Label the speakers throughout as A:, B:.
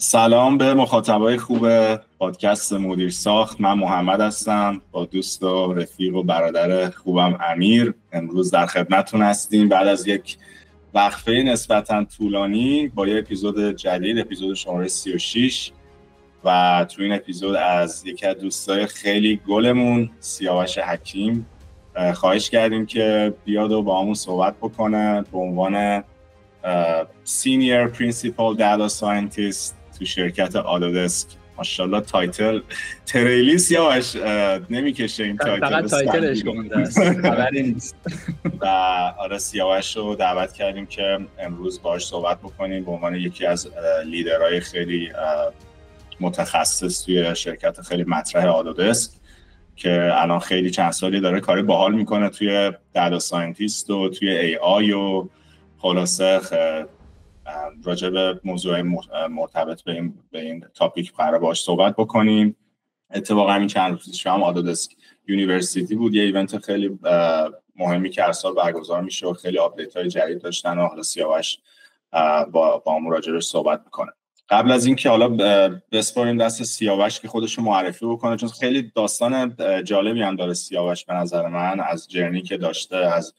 A: سلام به مخاطبای خوب پادکست مدیر ساخت. من محمد هستم با دوست و رفیق و برادر خوبم امیر. امروز در خدمتتون هستیم بعد از یک وقفه نسبتاً طولانی با یک اپیزود جدید، اپیزود شماره 36 و تو این اپیزود از یکی از دوستای خیلی گلمون سیاوش حکیم خواهش کردیم که بیاد و با همون صحبت بکنه به عنوان سینیر پرینسیپال دیتا ساینتیست تو شرکت آتودسک. ماشاءالله تایتل تریلی سیاوش نمیکشه این تایتل،
B: فقط تایتلش گنده است، خبری نیست.
A: و آره سیاوش رو دعوت کردیم که امروز باهاش صحبت بکنیم به عنوان یکی از لیدرهای خیلی متخصص توی شرکت خیلی مطرح آتودسک که الان خیلی چند سالی داره کاری باحال میکنه توی دیتا ساینتیست و توی ای آی و خلاصه راجع به موضوع مرتبط به این تاپیک قرار باهاش صحبت بکنیم. اتفاقا همین چند روز پیش هم آتودسک یونیورسیتی بود، یه ایونت خیلی مهمی که هر سال برگزار میشه و خیلی آپدیت‌های جدید داشتن و حالا سیاوش با همون راجع بهش صحبت میکنه. قبل از اینکه حالا بسپاریم دست سیاوش که خودش رو معرفی بکنه، چون خیلی داستان جالبی هم داره سیاوش به نظر من، از جرنی که داشته، از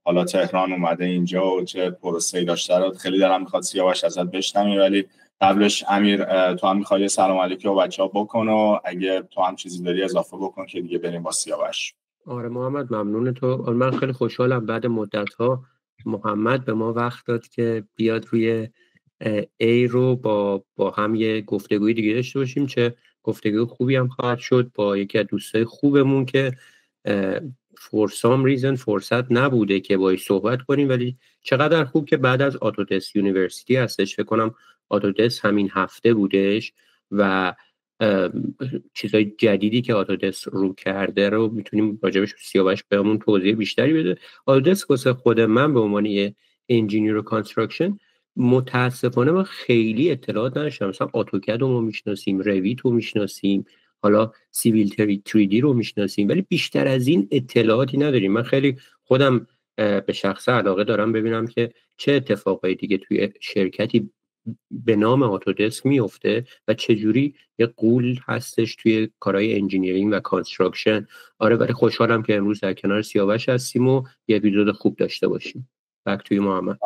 A: حالا تهران اومده اینجا و چه پروسه‌ای داشته رو خیلی دلم میخواد سیاوش ازت بشنویم. ولی قبلش امیر تو هم می‌خوای سلام علیکم و بچه‌ها بکن و اگه تو هم چیزی داری اضافه بکن که دیگه بریم با سیاوش.
C: آره محمد ممنون تو. من خیلی خوشحالم بعد مدت‌ها محمد به ما وقت داد که بیاد روی ای رو با هم یه گفتگوی دیگه داشته باشیم. چه گفتگوی خوبی هم خواهد شد با یکی از دوستای خوبمون که for some reason فرصت نبوده که باهاش صحبت کنیم، ولی چقدر خوب که بعد از آتودسک یونیورسیتی هستش. فکر کنم آتودسک همین هفته بودش و چیزای جدیدی که آتودسک رو کرده رو میتونیم راجبش سیاوش بهمون توضیح بیشتری بده. آتودسک واسه خود من به عنوان یه انجینیر کانستراکشن متاسفانه من خیلی اطلاعات نداشتم. مثلا اتوکد رو میشناسیم، رویت رو میشناسیم، حالا سیویل 3D رو میشناسیم، ولی بیشتر از این اطلاعاتی نداریم. من خیلی خودم به شخصه علاقه دارم ببینم که چه اتفاقایی دیگه توی شرکتی به نام آتودسک میفته و چجوری یه غول هستش توی کارهای انجینیرینگ و کانستراکشن. آره ولی خوشحالم که امروز در کنار سیاوش هستیم و یه اپیزود خوب داشته باشیم. بک توی محمد.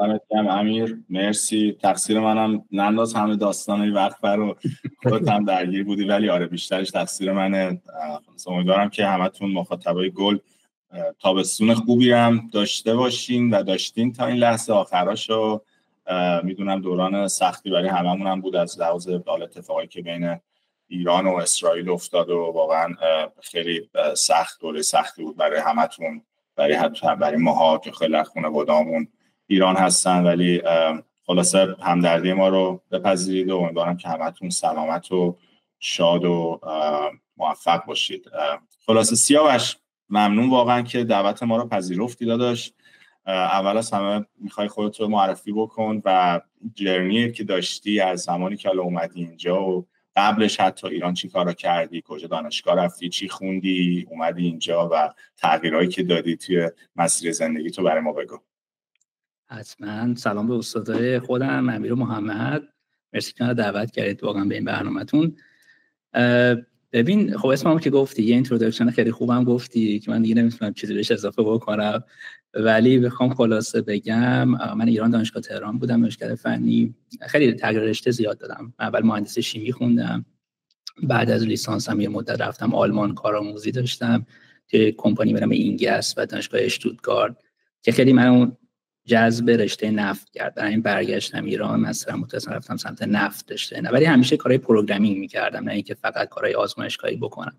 A: امیر مرسی. تقصیر منم ننداز همه داستانه وقت رو خودت هم درگیر بودی، ولی آره بیشترش تقصیر منه. امیدوارم که همتون مخاطبای گل تابستون خوبی هم داشته باشین و داشتین تا این لحظه. آخراشو میدونم دوران سختی برای هممون هم بود از لحاظ اتفاقایی که بین ایران و اسرائیل افتاد و واقعا خیلی دوره سختی بود برای همتون، برای ماها که خیلی خانواده‌مون ایران هستن. ولی خلاصه همدردی ما رو بپذیرید و امیدوارم که همتون سلامت و شاد و موفق باشید. خلاصه سیاوش ممنون واقعا که دعوت ما رو پذیرفتی داداش. اول از همه میخوای خودت رو معرفی بکن و جرنی که داشتی از زمانی که الان اومدی اینجا و قبلش حتی ایران چی کارا کردی، کجا دانشگاه رفتی، چی خوندی، اومدی اینجا و تغییرایی که دادی توی مسیر زندگی تو برای ما بگو.
B: حتما. سلام به استادای خودم امیر و محمد، مرسی که دعوت کردید واقعا به این برنامه‌تون. ببین خب اسمم که گفتی یه اینترودکشن خیلی خوبم گفتی که من دیگه نمیتونم چیزی بهش اضافه بکنم، ولی بخوام خلاصه بگم من ایران دانشگاه تهران بودم، دانشگاه فنی. خیلی تغییر رشته زیاد دادم. اول مهندسی شیمی خوندم، بعد از لیسانسم یه مدت رفتم آلمان کارآموزی داشتم که کمپانی به نام اینگس و دانشگاه اشتوتگارت که خیلی منو جذب رشته نفت کرد. برای این برگشتم ایران، مثلا متأسفانه رفتم سمت نفت رشته، ولی همیشه کارهای پروگرامینگ می‌کردم، نه اینکه فقط کارهای آزمایشگاهی بکنم.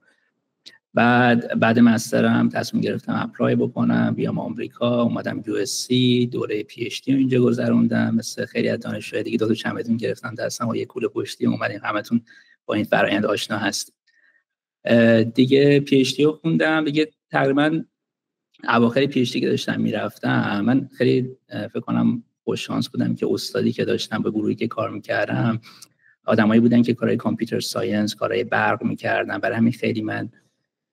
B: بعد مسترم تصمیم گرفتم اپلای بکنم بیام آمریکا، اومدم یو اس سی، دوره پی اچ دی اینجا گذروندم. مثل خیلی از دانشجوهای دیگه 2 چمدون گرفتم دستم و یه کوله پشتی اومدیم. همتون با این فرآیند آشنا هستید دیگه. پی اچ دی رو خوندم دیگه. تقریبا اواخر پی اچ دی که داشتم میرفتم، من خیلی فکر کنم خوش شانس بودم که استادی که داشتم به گروهی که کار میکردم آدمایی بودن که کارهای کامپیوتر ساینس، کارهای برق میکردن. برای همین خیلی من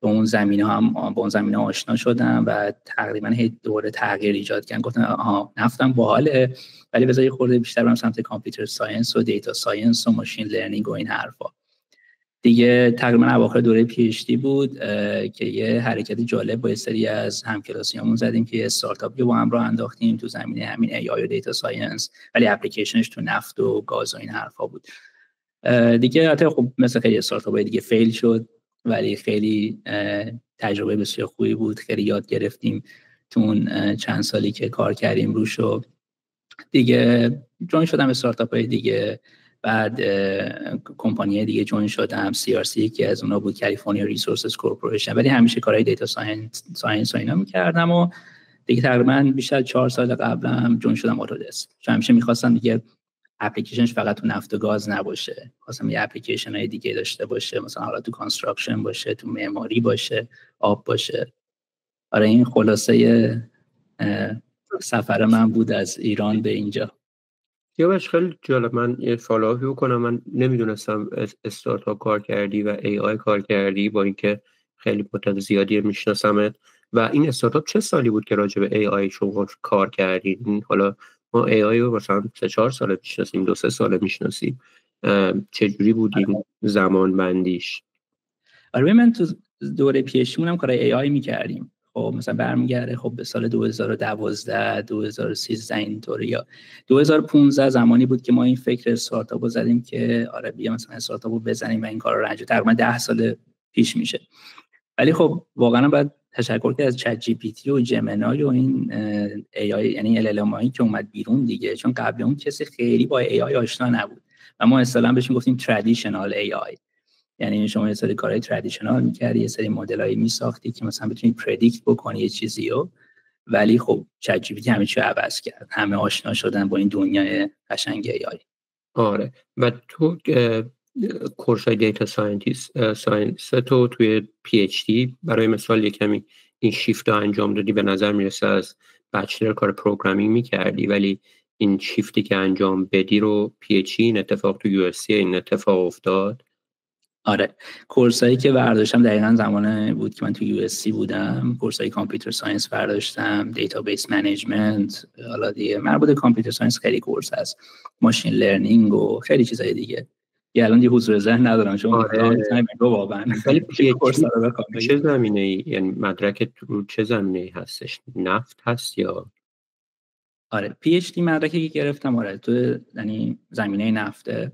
B: به اون زمینه آشنا شدم و تقریبا هی دوره تغییر ایجاد کردن. گفتم آها نفتم باحاله، ولی بذار یه خورده بیشتر برم سمت کامپیوتر ساینس و دیتا ساینس و ماشین لرنینگ و این حرفا. دیگه تقریبا اواخر دوره پی اچ دی بود که یه حرکت جالب با یه سری از همکلاسیامون زدیم که یه استارتاپی با هم راه انداختیم تو زمینه همین ای آی و دیتا ساینس، ولی اپلیکیشنش تو نفت و گاز و این حرفا بود. دیگه حتی خب مثل خیلی استارتاپ‌های دیگه فیل شد، ولی خیلی تجربه بسیار خوبی بود، خیلی یاد گرفتیم تو اون چند سالی که کار کردیم روش. و دیگه جوین شدم استارتاپ‌های دیگه، بعد کمپانی دیگه جوین شدم، CRC یکی از اونها بود، کالیفرنیا ریسورسز کورپوریشن، ولی همیشه کارهای دیتا ساینس و اینا می‌کردم. و دیگه تقریبا بیشتر از 4 سال قبلم جوین شدم اتودسک، چون همیشه می‌خواستم دیگه اپلیکیشنش فقط تو نفت و گاز نباشه، خواستم یه اپلیکیشن های دیگه داشته باشه، مثلا حالا تو کانستراکشن باشه، تو معماری باشه، آب باشه. آره این خلاصه سفر من بود از ایران به اینجا.
C: سیاوش خیلی جالب. من یه فالوآپی بکنم. من نمیدونستم استارتاپ کار کردی و ای آی کار کردی، با اینکه خیلی مدت زیادی میشناسمت. و این استارتاپ چه سالی بود که راجع به ای آی شما کار کردین؟ حالا ما ای آی رو مثلا 3-4 ساله میشناسیم، 2-3 ساله میشناسیم. چجوری بود این زمان بندیش؟
B: آره من تو دوره پی اچ دی مونم کارای ای آی میکردیم. خب مثلا برمیگرده خب به سال 2012 2013 اینطوری، یا 2015 زمانی بود که ما این فکر استارتاپ رو زدیم که آره بیا مثلا استارتاپ رو بزنیم و این کار رو انجام. تقریبا 10 سال پیش میشه. ولی خب واقعا باید تشکر کنم از چت جی پی تی و جمنای و این ای آی، یعنی ال ال ام که اومد بیرون دیگه، چون قبل اون کسی خیلی با ای آی آشنا نبود و ما اصطلاحاً بهش میگفتیم ترادیشنال ای آی. یعنی شما یه سری کارهای ترادیشنال می‌کردی، یه سری مدل‌هایی می‌ساختی که مثلا بتونی پردیکت بکنی یه چیزیو، ولی خب چت جی پی تی همه چی عوض کرد. همه آشنا شدن با این دنیای قشنگ ای آی.
C: آره. و تو کورسای دیتا ساینس تو توی پی اچ دی برای مثال یه کمی این شیفت رو انجام دادی، به نظر میرسه از بچلر کار پروگرامینگ میکردی، ولی این شیفتی که انجام بدی رو پی اچ دی این اتفاق تو یو اس سی این اتفاق افتاد.
B: آره کورسایی که برداشتم دقیقاً زمان بود که من تو یو اس سی بودم. کورسای کامپیوتر ساینس برداشتم، دیتابیس منیجمنت، حالا دیگه مربوط کامپیوتر ساینس خیلی کورس هست، ماشین لرنینگ و خیلی چیزای دیگه. الان دیگه حضور ذهن ندارم چون تایم رو واقعا.
C: ولی کورس رو چه زمینه‌ای، یعنی مدرک رو چه زمینه‌ای هستش؟ نفت هست یا؟
B: آره پی اچ دی مدرکی که گرفتم آره تو یعنی زمینه نفته،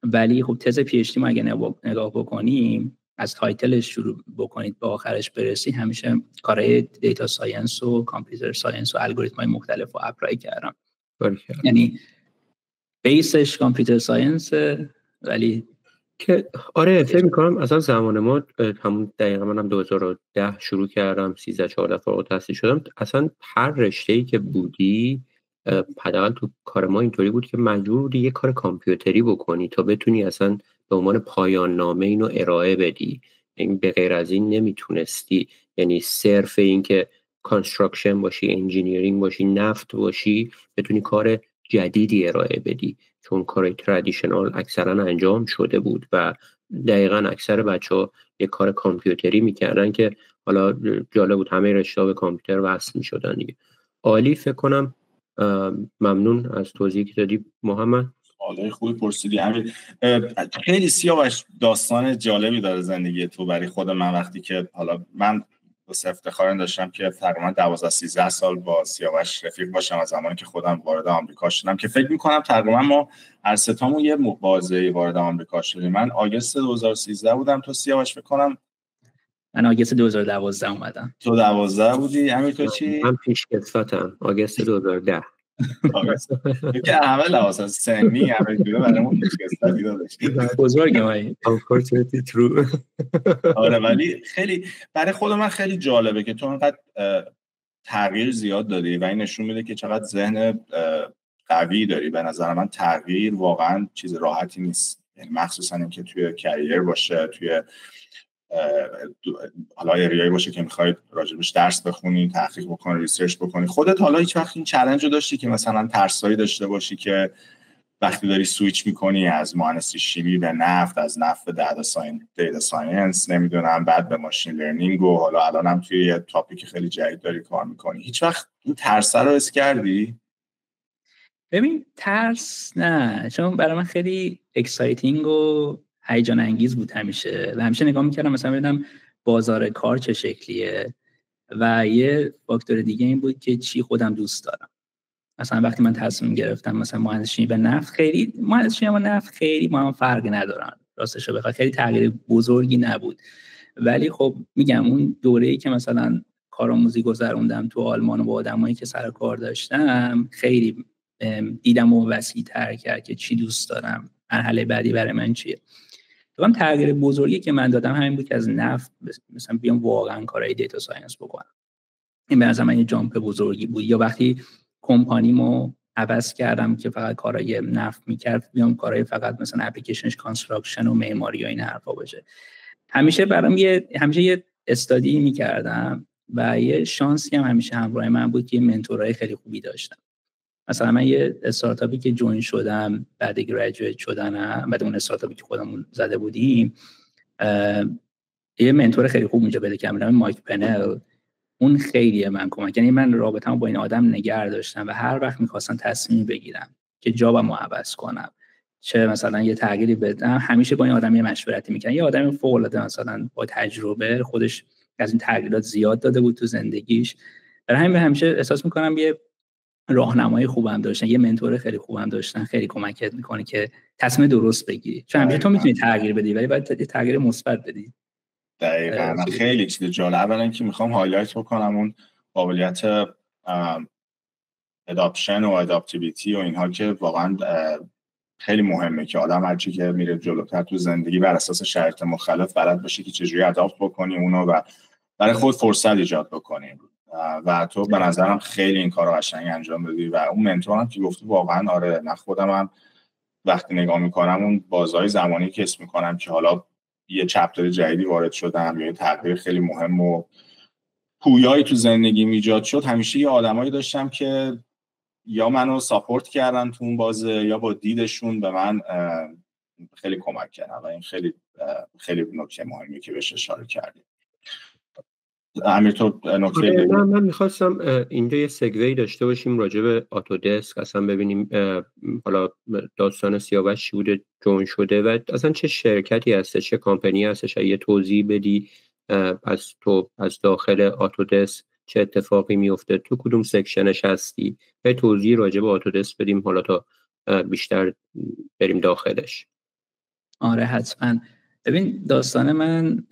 B: ولی خب تز پی اچ دی ما اگه نگاه بکنیم از تایتلش شروع بکنید به آخرش برسی، همیشه کارهای دیتا ساینس و کامپیوتر ساینس و الگوریتم‌های مختلف رو اپلای کردم. یعنی بیسش کامپیوتر ساینس، ولی
C: که آره فکر می‌کنم اصلا زمان ما همون دقیقا منم 2010 شروع کردم، 13-14 فارغ التحصیل شدم. اصلا هر رشته‌ای که بودی حداقل تو کار ما اینطوری بود که مجبور بودی یه کار کامپیوتری بکنی تا بتونی اصلا به عنوان پایان نامه اینو ارائه بدی. یعنی به غیر از این نمیتونستی، یعنی صرف این که کانستراکشن باشی، انجینیرینگ باشی، نفت باشی، بتونی کار جدیدی ارائه بدی، چون کار ترادیشنال اکثرا انجام شده بود و دقیقاً اکثر بچه‌ها یه کار کامپیوتری میکردن که حالا جالب بود همه رشته‌ها به کامپیوتر وصل میشدن دیگه. عالی. فکر کنم ممنون از توضیحی که دادی محمد.
A: سوالای خوبی پرسیدی امیر. خیلی سیاوش داستان جالبی داره زندگی تو برای خود من. وقتی که حالا من با افتخار داشتم که تقریبا 12-13 سال با سیاوش رفیق باشم از زمانی که خودم وارد آمریکا شدم، که فکر می‌کنم تقریبا ما هر سه تامون یه بازه وارد آمریکا شدیم. من آگوست 2013 بودم، تو سیاوش فکر کنم
B: من آگوست 2012 اومدم.
A: تو 12 بودی. امیر تو چی؟
C: من پیشکسوتم آگوست 2010.
A: که همه لحاظ سنی همه جوره برامون پیشکسوتی داشتی.
B: بزرگم
C: unfortunately true.
A: آره ولی خیلی برای خود من خیلی جالبه که تو انقدر تغییر زیاد دادی و این نشون میده که چقدر ذهن قوی داری. به نظر من تغییر واقعا چیز راحتی نیست، یعنی مخصوصا اینکه توی کریر باشه، توی حالا اریایی باشه که میخواید راجبش درس بخونی، تحقیق بکنی، ریسرچ بکنی. خودت حالا هیچ وقت این چالش رو داشتی که مثلا ترسایی داشته باشی که وقتی داری سویچ میکنی از مهندسی شیمی به نفت، از نفت به دیتا ساینس، نمیدونم بعد به ماشین لرنینگ و حالا الان هم توی یه تاپیک خیلی جدید داری کار میکنی، هیچ وقت این ترس رو حس کردی؟
B: ببین ترس نه، چون برای من خیلی اکسایتینگ و هیجان انگیز بود همیشه و همیشه نگاه میکردم مثلا ببینم بازار کار چه شکلیه و یه فاکتور دیگه این بود که چی خودم دوست دارم. مثلا وقتی من تصمیم گرفتم مثلا مهندسی شیمی به نفت، خیلی مهندسی شیمی و نفت خیلی با هم فرقی ندارن، راستش رو بخوای خیلی تغییر بزرگی نبود، ولی خب میگم اون دوره‌ای که مثلا کارآموزی گذروندم تو آلمان و با آدمایی که سر کار داشتم خیلی دیدم و وسیع‌تر کرد که چی دوست دارم، مرحله بعدی برای من چیه. تو هم تغییر بزرگی که من دادم همین بود که از نفت مثلا بیام واقعا کارهای دیتا ساینس بکنم. این به نظر من یه جامپ بزرگی بود. یا وقتی کمپانیمو عوض کردم که فقط کارهای نفت میکرد بیام کارهای فقط مثلا اپلیکیشنش کانستراکشن و معماری و این حرفا باشه. همیشه برام همیشه یه استادی میکردم و یه شانسی هم همیشه همراه من بود که منتورای خیلی خوبی داشتم. مثلا من یه استارتاپی که جوین شدم بعد گریجویت شدنم، بعد اون استارتاپی که خودمون زده بودیم، یه منتور خیلی خوب اونجا پیدا کردم، مایک پنل. اون خیلی من کمک، یعنی من رابطه‌مو با این آدم نگه داشتم و هر وقت می‌خواستم تصمیم بگیرم که جابمو عوض کنم، چه مثلا یه تغییری بدم، همیشه با این آدم یه مشورتی می‌کردم. یه آدم فوق‌العاده مثلا با تجربه، خودش از این تغییرات زیاد داده بود تو زندگیش، برای همین همیشه احساس می‌کنم یه راهنمای خوبم داشتن، یه منتور خیلی خوبم داشتن، خیلی کمکت می‌کنه که تصمیم درست بگیری. چون همیشه تو می‌تونی تغییر بدی ولی باید تغییر مثبت بدی.
A: دقیقاً. خیلی چیز جالب اولا که میخوام هایلایت بکنم اون قابلیت اداپشن و اداپتیویتی و اینها که واقعا خیلی مهمه که آدم هرچی که میره جلوتر تو زندگی بر اساس شرایط مختلف بلد باشه که چجوری اداپت بکنی اونو و برای خود فرصت ایجاد بکنی. و تو به نظرم خیلی این کارو قشنگ انجام دادی و اون منتورم که گفتی واقعا آره، من خودم هم وقتی نگاه میکنم اون بازهای زمانی که اسم میکنم که حالا یه چپتر جدیدی وارد شدم یا یه تغییر خیلی مهم و پویایی تو زندگی ایجاد شد، همیشه یه آدمایی داشتم که یا منو ساپورت کردن تو اون بازه یا با دیدشون به من خیلی کمک کردن و این خیلی نکته مهمی که بهش اشاره کردی. امیر تو نکته
C: من میخواستم اینجا یه سگوی داشته باشیم راجع به آتودسک، اصلا ببینیم حالا داستان سیاوش چی بوده جوین شده و اصلا چه شرکتی هستش، چه کامپنی هستش، یه توضیح بدی از داخل آتودسک چه اتفاقی میفته، تو کدوم سکشنش هستی، یه توضیح راجع به آتودسک بدیم حالا تا بیشتر بریم داخلش.
B: آره حتما. ببین داستان من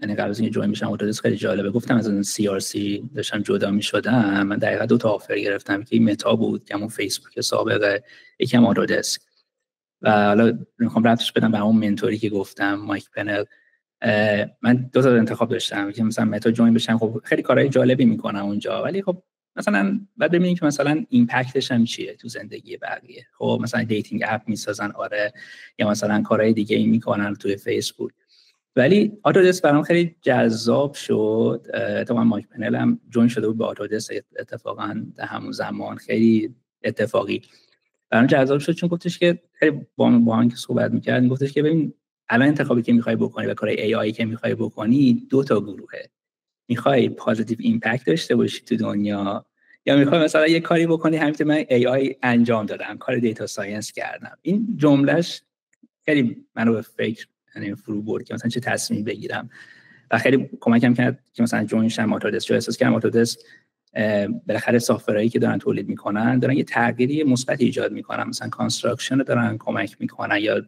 B: یعنی قبل از اینکه جوین بشم آتودسک خیلی جالبه. گفتم از اون CRC داشتم جدا میشدم، من دقیقاً 2 تا آفر گرفتم که این متا بود که همون فیسبوک سابقه، یکم آتودسک. و حالا میخوام ربطش بدم به اون منتوری که گفتم مایک پنل. من 2 تا انتخاب داشتم که مثلا متا جوین بشم، خب خیلی کارهای جالبی میکنم اونجا، ولی خب مثلا بعد ببینیم که مثلا ایمپکتش هم چیه تو زندگی بقیه. خب مثلا دیتینگ اپ میسازن آره، یا مثلا کارهای دیگه ای میکنن توی فیسبوک، ولی آتودسک برام خیلی جذاب شد. تا من مایک پنل هم جوین شده بود به آتودسک اتفاقا در همون زمان، خیلی اتفاقی برام جذاب شد چون گفتش که خیلی با هم که صحبت می‌کردیم گفتش که ببین الان انتخابی که می‌خوای بکنی و کارهای ای آی که می‌خوای بکنی 2 تا گروهه. می‌خوای پوزیتیو ایمپکت داشته باشی تو دنیا یا می‌خوای مثلا یه کاری بکنی همین من ای آی انجام دادم، کار دیتا ساینس کردم. این جملهش خیلی منو به فکر یعنی فرو برد که مثلا چه تصمیم بگیرم و خیلی کمکم کرد که مثلا جوین شم آتودسک. چون احساس کردم آتودسک بالاخره سافت‌ورایی که دارن تولید میکنن دارن یه تغییری مثبت ایجاد میکنن، مثلا کانستراکشن رو دارن کمک میکنن یا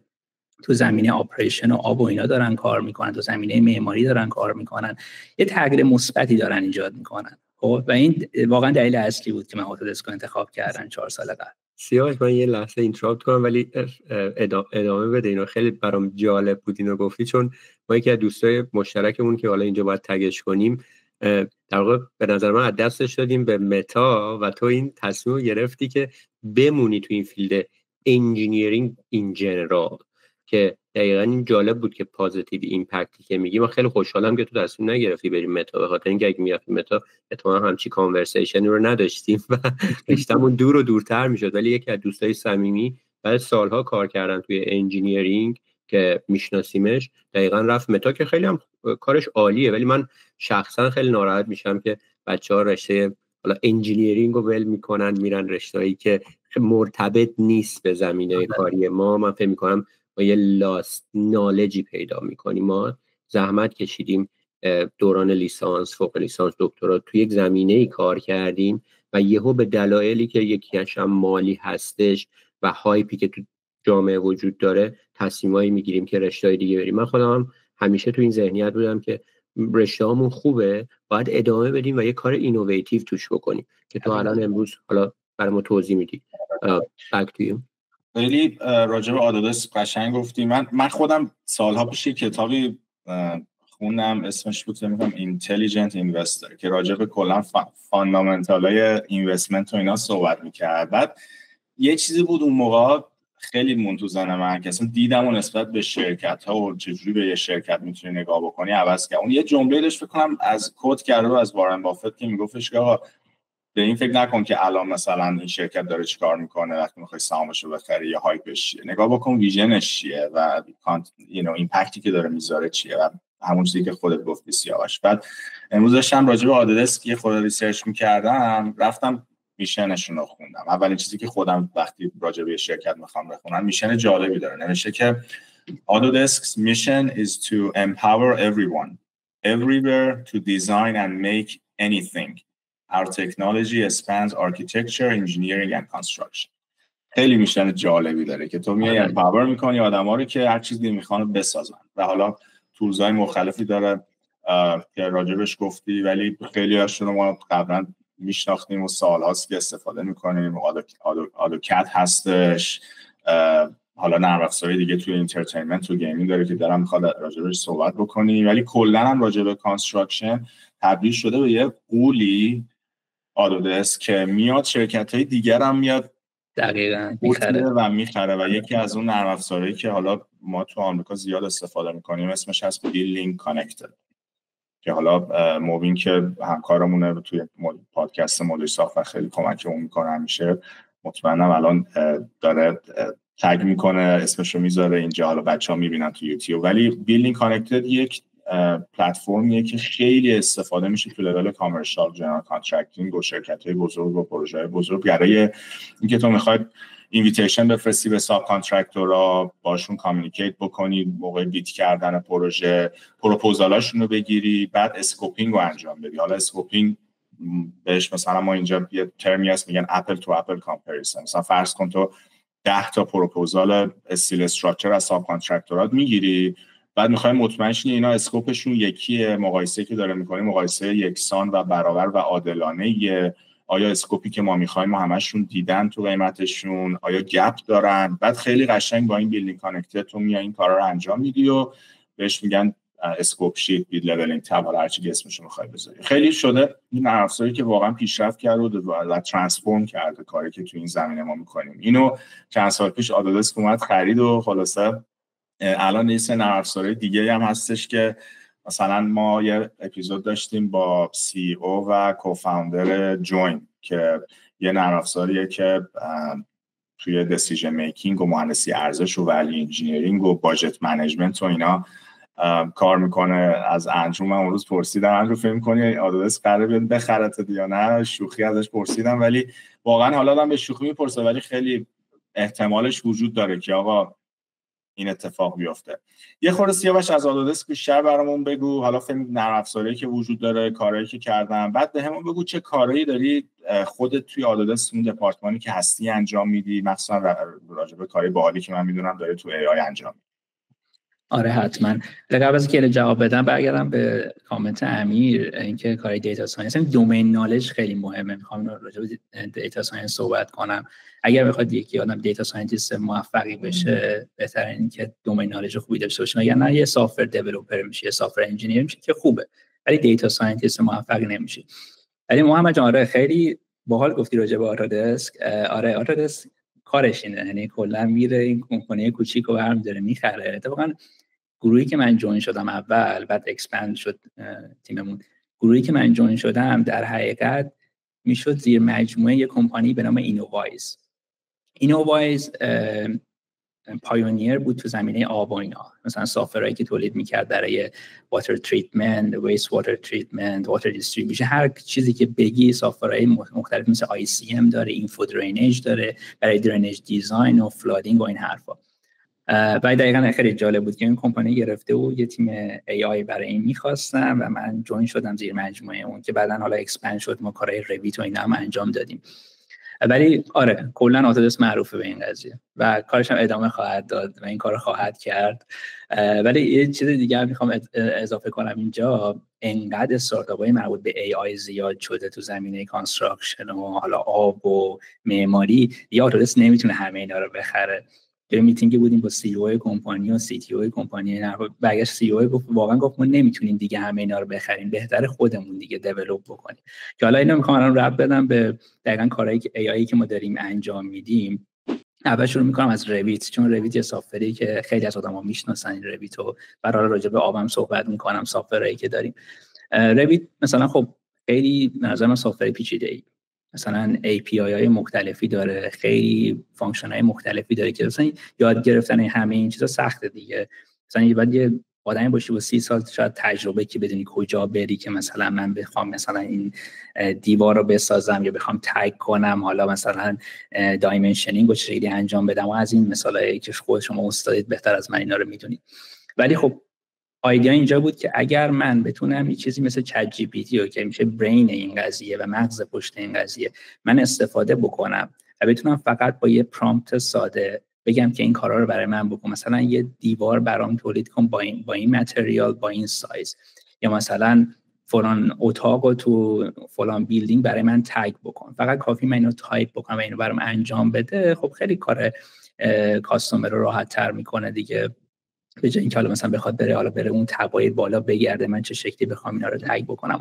B: تو زمینه آپریشن و آب و اینا دارن کار میکنن، تو زمینه معماری دارن کار میکنن، یه تغییر مثبتی دارن ایجاد میکنن. خب و این واقعا دلیل اصلی بود که من آتودسک رو انتخاب کردم 4 سال قبل.
C: سیاوش من یه لحظه اینتراپت کنم ولی ادامه بده، اینو خیلی برام جالب بود اینو گفتی، چون ما یکی از دوستای مشترکمون که حالا اینجا باید تگش کنیم در واقع به نظر من از دستش دادیم به متا و تو این تصمیم رو گرفتی که بمونی تو این فیلد انجینیرینگ این جنرال، که دقیقاً این جالب بود که پوزیتیو ایمپکتی که میگی. من خیلی خوشحالم که تو تصمیم نگرفتی بریم متا، به خاطر اینکه اگه میرفتی متا احتمالاً همچی کانورسیشنی رو نداشتیم و رشتمون دور و دورتر میشد. ولی یکی از دوستای صمیمی بعد سالها کار کردن توی انجینیرینگ که میشناسیمش، دقیقاً رفت متا که خیلی هم کارش عالیه، ولی من شخصا خیلی ناراحت میشم که بچه‌ها رشته حالا انجینیرینگ رو ول میکنن میرن رشته‌ای که مرتبط نیست به زمینه کاری ما. من فکر میکنم ما یه لاست نالجی پیدا میکنیم. ما زحمت کشیدیم دوران لیسانس، فوق لیسانس، دکترا توی یک زمینه‌ای کار کردیم و یهو به دلایلی که یکیش هم مالی هستش و هایپی که تو جامعه وجود داره تصمیمایی میگیریم که رشته‌های دیگه بریم. من خودم هم همیشه تو این ذهنیت بودم که رشته‌هامون خوبه، باید ادامه بدیم و یه کار اینوویتیو توش بکنیم که تو الان امروز حالا برای ما توضیح میدی. بک تو یو.
A: خیلی راجع به آدادس قشنگ گفتی. من خودم سالها پیش کتابی خوندم اسمش بود میگم اینتلیجنت اینوستر که راجع به کلا فاندامنتالای اینوستمنت و اینا صحبت میکرد. بعد یه چیزی بود اون موقع خیلی مون تو ذهن من که اصلا دیدم و نسبت به شرکت ها و چجوری به یه شرکت میتونی نگاه بکنی عوض کرد. اون یه جمله داشت فکر کنم از کوت کرده از وارن بافت که میگفتش که آقا به این فکر نکن که الان مثلا این شرکت داره چیکار میکنه وقتی میخوای سهامش رو بخری یا هایپش چیه، نگاه بکن ویژنش چیه و ایمپکتی که داره میذاره چیه و همون چیزی که خودت گفتی سیاوش. بعد امروز داشتم راجع به آدادس یه خورده ریسرچ میکردم، رفتم میشنشون رو خوندم. اولین چیزی که خودم وقتی راجع به شرکت میخوام بخونم میشن جالبی داره، نوشته که Autodesk's mission is to empower everyone everywhere to design and make anything. Our technology spans architecture, engineering and construction. خیلی میشن جالبی داره که تو میای امپاور میکنی آدما رو که هر چیزی میخوان بسازن و حالا تولزهای مختلفی داره که راجبش گفتی، ولی خیلی هاشون ما قبلا میشناختیم و سال‌هاست که استفاده میکنیم. آدوکد هستش، حالا نرم افزارهای دیگه توی انترتینمنت و گیمینگ داره که دارم میخواد راجبش صحبت بکنی، ولی کلا هم راجب کانستراکشن تبدیل شده به یه قولی آدودسک که میاد شرکت‌های دیگر هم میاد
B: دقیقاً
A: میخره و یکی از اون نرم افزارهایی که حالا ما تو آمریکا زیاد استفاده میکنیم اسمش هست بیلینگ کانکتد که حالا موبین که همکارمونه توی پادکست مدیر ساخت و خیلی کمکمون میکنه همیشه، مطمئنم الان داره تگ میکنه اسمشو میذاره اینجا، حالا بچه‌ها میبینن تو یوتیوب. ولی بیلینگ کانکتد یک پلتفرمیه که خیلی استفاده میشه تو لول کامرشال جنرال کانترکتینگ و شرکت‌های بزرگ و پروژه‌های بزرگ برای اینکه تو میخواید اینویتیشن بفرستی به ساب کانترکتورها، باشون کامیونیکیت بکنی موقع بیت کردن پروژه، پروپوزالاشون رو بگیری، بعد اسکوپینگ رو انجام بدی. حالا اسکوپینگ بهش مثلا ما اینجا یه ترمی هست میگن اپل تو اپل کامپریزن. مثلا فرض کن تو 10 تا پروپوزال استیل استراکچر از ساب کانترکتورات میگیری، بعد میخوای مطمئن شی اینا اسکوپشون یکیه، مقایسه که داره میکنی مقایسه یکسان و برابر و عادلانه، آیا اسکوپی که ما میخوایم همشون دیدن تو قیمتشون، آیا گپ دارن. بعد خیلی قشنگ با این بیلدینگ کانکتد تو میای این کارا رو انجام میدی و بهش میگن اسکوپ شیت، بید لولینگ تاب، هر چی اسمشو میخوای بذاری. خیلی شده این نرم افزاری که واقعا پیشرفت کرده و ترانسفورم کرده کاری که تو این زمینه ما میکنیم. اینو چند سال پیش آدادسک اومد خرید و خلاصه الان یه سری نرم افزارهای دیگه هم هستش که مثلا ما یه اپیزود داشتیم با سی او و کوفاندر جوین که یه نرم افزاریه که توی دیسیژن میکینگ و مهندسی ارزش و ولی انجینیرینگ و باجت منیجمنت و اینا کار میکنه. از انجوم من اون روز پرسیدم انجوم فکر می‌کنی آدادسک قراره بیاد بخرتت یا نه؟ شوخی ازش پرسیدم، ولی واقعا حالا آدم به شوخی میپرسه ولی خیلی احتمالش وجود داره که آقا این اتفاق بیفته. یه خورده سیاوش از آدادسک بیشتر برامون بگو، حالا فهم نرم افزاری که وجود داره، کارهایی که کردن، بعد بهمون بگو چه کارهایی داری خودت توی آدادسک اون دپارتمانی که هستی انجام میدی، مثلا راجع به کارهای باحالی که من میدونم داره تو ای آی انجام میدی.
B: آره حتما. قبل از اینکه جواب بدم برگردم به کامنت امیر، اینکه کار دیتا ساینس دومین نالج خیلی مهمه. میخوام راجع به دیتا ساینس صحبت کنم. اگر بخواد یکی آدم دیتا ساینتیست موفقی بشه، بهتره اینکه دومین نالج خوبی داشته باشه. یا نه یه سافت دیولپر میشه، یه سافت انجینیر میشه که خوبه، ولی دیتا ساینتیست موفقی نمیشه. ولی محمد جان آره خیلی باحال گفتی راجع به آدادسک. آره آدادسک کارش اینه، یعنی کلا میره این کمپانی کوچیکو برمی داره میخره. اتفاقا گروهی که من جوین شدم اول، بعد اکسپند شد تیممون، گروهی که من جوین شدم در حقیقت میشد زیر مجموعه یک کمپانی به نام اینووایز. اینووایز پایونیر بود تو زمینه آب و اینا، مثلا سافرهایی که تولید میکرد برای واتر تریتمنت، ویست واتر تریتمنت، واتر دیستریبیوشن، هر چیزی که بگی سافرهای مختلف مثل ICM داره، اینفو درینیج داره برای درینیج دیزاین و فلادینگ و این حرفا. و دقیقاً خیلی جالب بود که این کمپانی گرفته و یه تیم AI برای این می‌خواستن و من جوین شدم زیر مجموعه اون که بعداً حالا اکسپند شد، ما کارهای رویت و اینا هم انجام دادیم. ولی آره کلا آتودسک معروفه به این قضیه و کارش هم ادامه خواهد داد و این کارو خواهد کرد. ولی یه چیز دیگه هم میخوام اضافه کنم اینجا، انقدر استارتاپ‌های مربوط به AI زیاد شده تو زمینه کانستراکشن و حالا آب و معماری، یا آتودسک نمیتونه همه اینا رو بخره. یه میتینگی بودیم با سی او کمپانی و سی تی او کمپانی، برگشت سی او گفت واقعا گفت ما نمیتونیم دیگه همه اینا رو بخریم، بهتره خودمون دیگه دیولپ بکنیم. که حالا اینو میخوام الان رب بدم به دقیقاً کارهایی که ای آی که ما داریم انجام میدیم. اول شروع میکنم از رویت، چون رویت یه سافری که خیلی از آدما میشناسن این رویتو، برای راجع به آبم صحبت میکنم سافرایی که داریم. رویت مثلا خب خیلی به نظر من سافر پیچیده‌ای، مثلا API های مختلفی داره، خیلی فانکشن های مختلفی داره که مثلا یاد گرفتن همه این چیزا سخته دیگه. مثلا بعد یه آدمی باشی با 30 سال شاید تجربه که بدونی کجا بری که مثلا من بخوام مثلا این دیوار رو بسازم یا بخوام تگ کنم، حالا مثلا دایمنشنینگ رو چجوری انجام بدم و از این مثالایی که خود شما استادید بهتر از من اینا رو میدونید. ولی خب ایده اینجا بود که اگر من بتونم یه چیزی مثل چت جی پی تی که میشه برین این قضیه و مغز پشت این قضیه من استفاده بکنم و بتونم فقط با یه پرامپت ساده بگم که این کارا رو برای من بکن، مثلا یه دیوار برام تولید کن با این متریال با این سایز، یا مثلا فلان اتاقو تو فلان بیلدینگ برای من تگ بکن، فقط کافی من اینو تایپ بکنم و اینو برام انجام بده. خب خیلی کار کاستومر رو راحت تر میکنه دیگه، به جای اینکه حالا مثلا بخواد بره اون تبای بالا بگرده من چه شکلی بخوام اینا رو تگ بکنم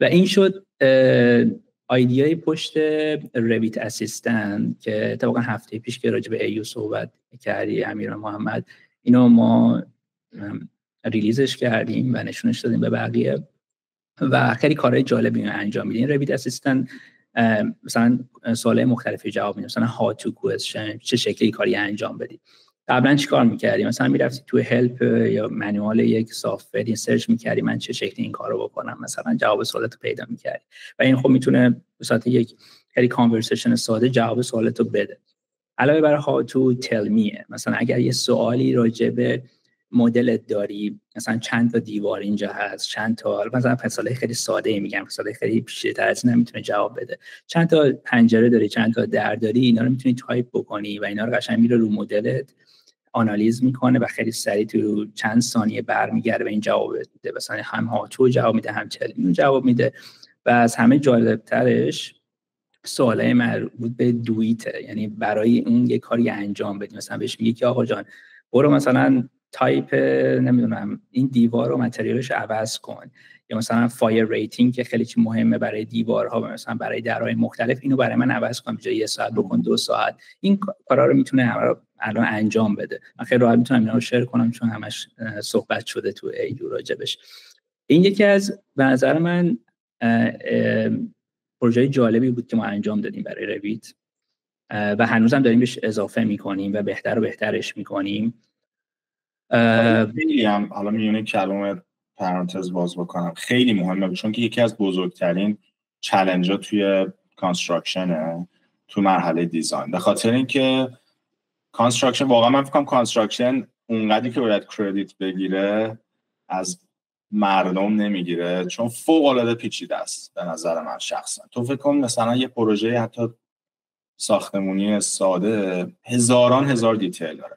B: و این شد ایده پشت رویت اسیستنت که اتفاقا هفته پیش که راجع به ایو صحبت کردی امیر محمد، اینو ما ریلیزش کردیم و نشونش دادیم به بقیه و خیلی کارهای جالبی انجام میدین. رویت اسیستنت مثلا سوالای مختلفی جواب میده، مثلا how to question، چه شکلی کاری انجام بدی. قبلا چیکار می‌کردی؟ مثلا می‌رفتی تو هلپ یا منوال یک سافت سرچ می‌کردی من چه شکلی این کارو بکنم، مثلا جواب سوالتو پیدا می‌کردی و این خب میتونه به صورت یک خیلی کانورسیشن ساده جواب سوالتو بده. علاوه بر how to tell me، مثلا اگر یه سوالی راجع به مدلت داری، مثلا چند تا دیوار اینجا هست، چند تا، مثلا مثال خیلی ساده میگم، مثال خیلی پیچیده‌تر از این نمیتونه جواب بده، چند تا پنجره داری، چند تا در داری، اینا رو میتونی تایپ بکنی و اینا رو قشنگ میره رو مدلت آنالیز میکنه و خیلی سریع تو چند ثانیه برمیگرده به این جواب میده، مثلا هم هاتو جواب میده هم تلمین جواب میده. و از همه جالبترش سوالای مربوط به دویته، یعنی برای اون یه کاری انجام بدی، مثلا بهش میگی که آقا جان برو مثلا تایپ نمیدونم این دیوار رو متریالش عوض کن، یا مثلا فایر ریتینگ که خیلی چیز مهمه برای دیوارها و مثلا برای درهای مختلف، اینو برای من عوض کن، جای 1 ساعت بکن 2 ساعت. این کارا رو میتونه الان انجام بده. من خیلی راحت میتونم اینا رو شیر کنم چون همش صحبت شده تو ایدو راجبش. این یکی از به نظر من پروژه جالبی بود که ما انجام دادیم برای رویت و هنوزم داریم بهش اضافه میکنیم و بهتر و بهترش میکنیم.
A: خیلی هم حالا میونه کلمه پرانتز باز بکنم، خیلی مهمه چون که یکی از بزرگترین چالنج‌ها توی کانستراکشنه، تو مرحله دیزاین. به خاطر اینکه کانستراکشن واقعا من فکر کنم کانستراکشن اونقدری که باید کردیت بگیره از مردم نمیگیره، چون فوق العاده پیچیده است به نظر من شخصا. تو فکر کن مثلا یه پروژه حتی ساختمونی ساده هزار دیتیل داره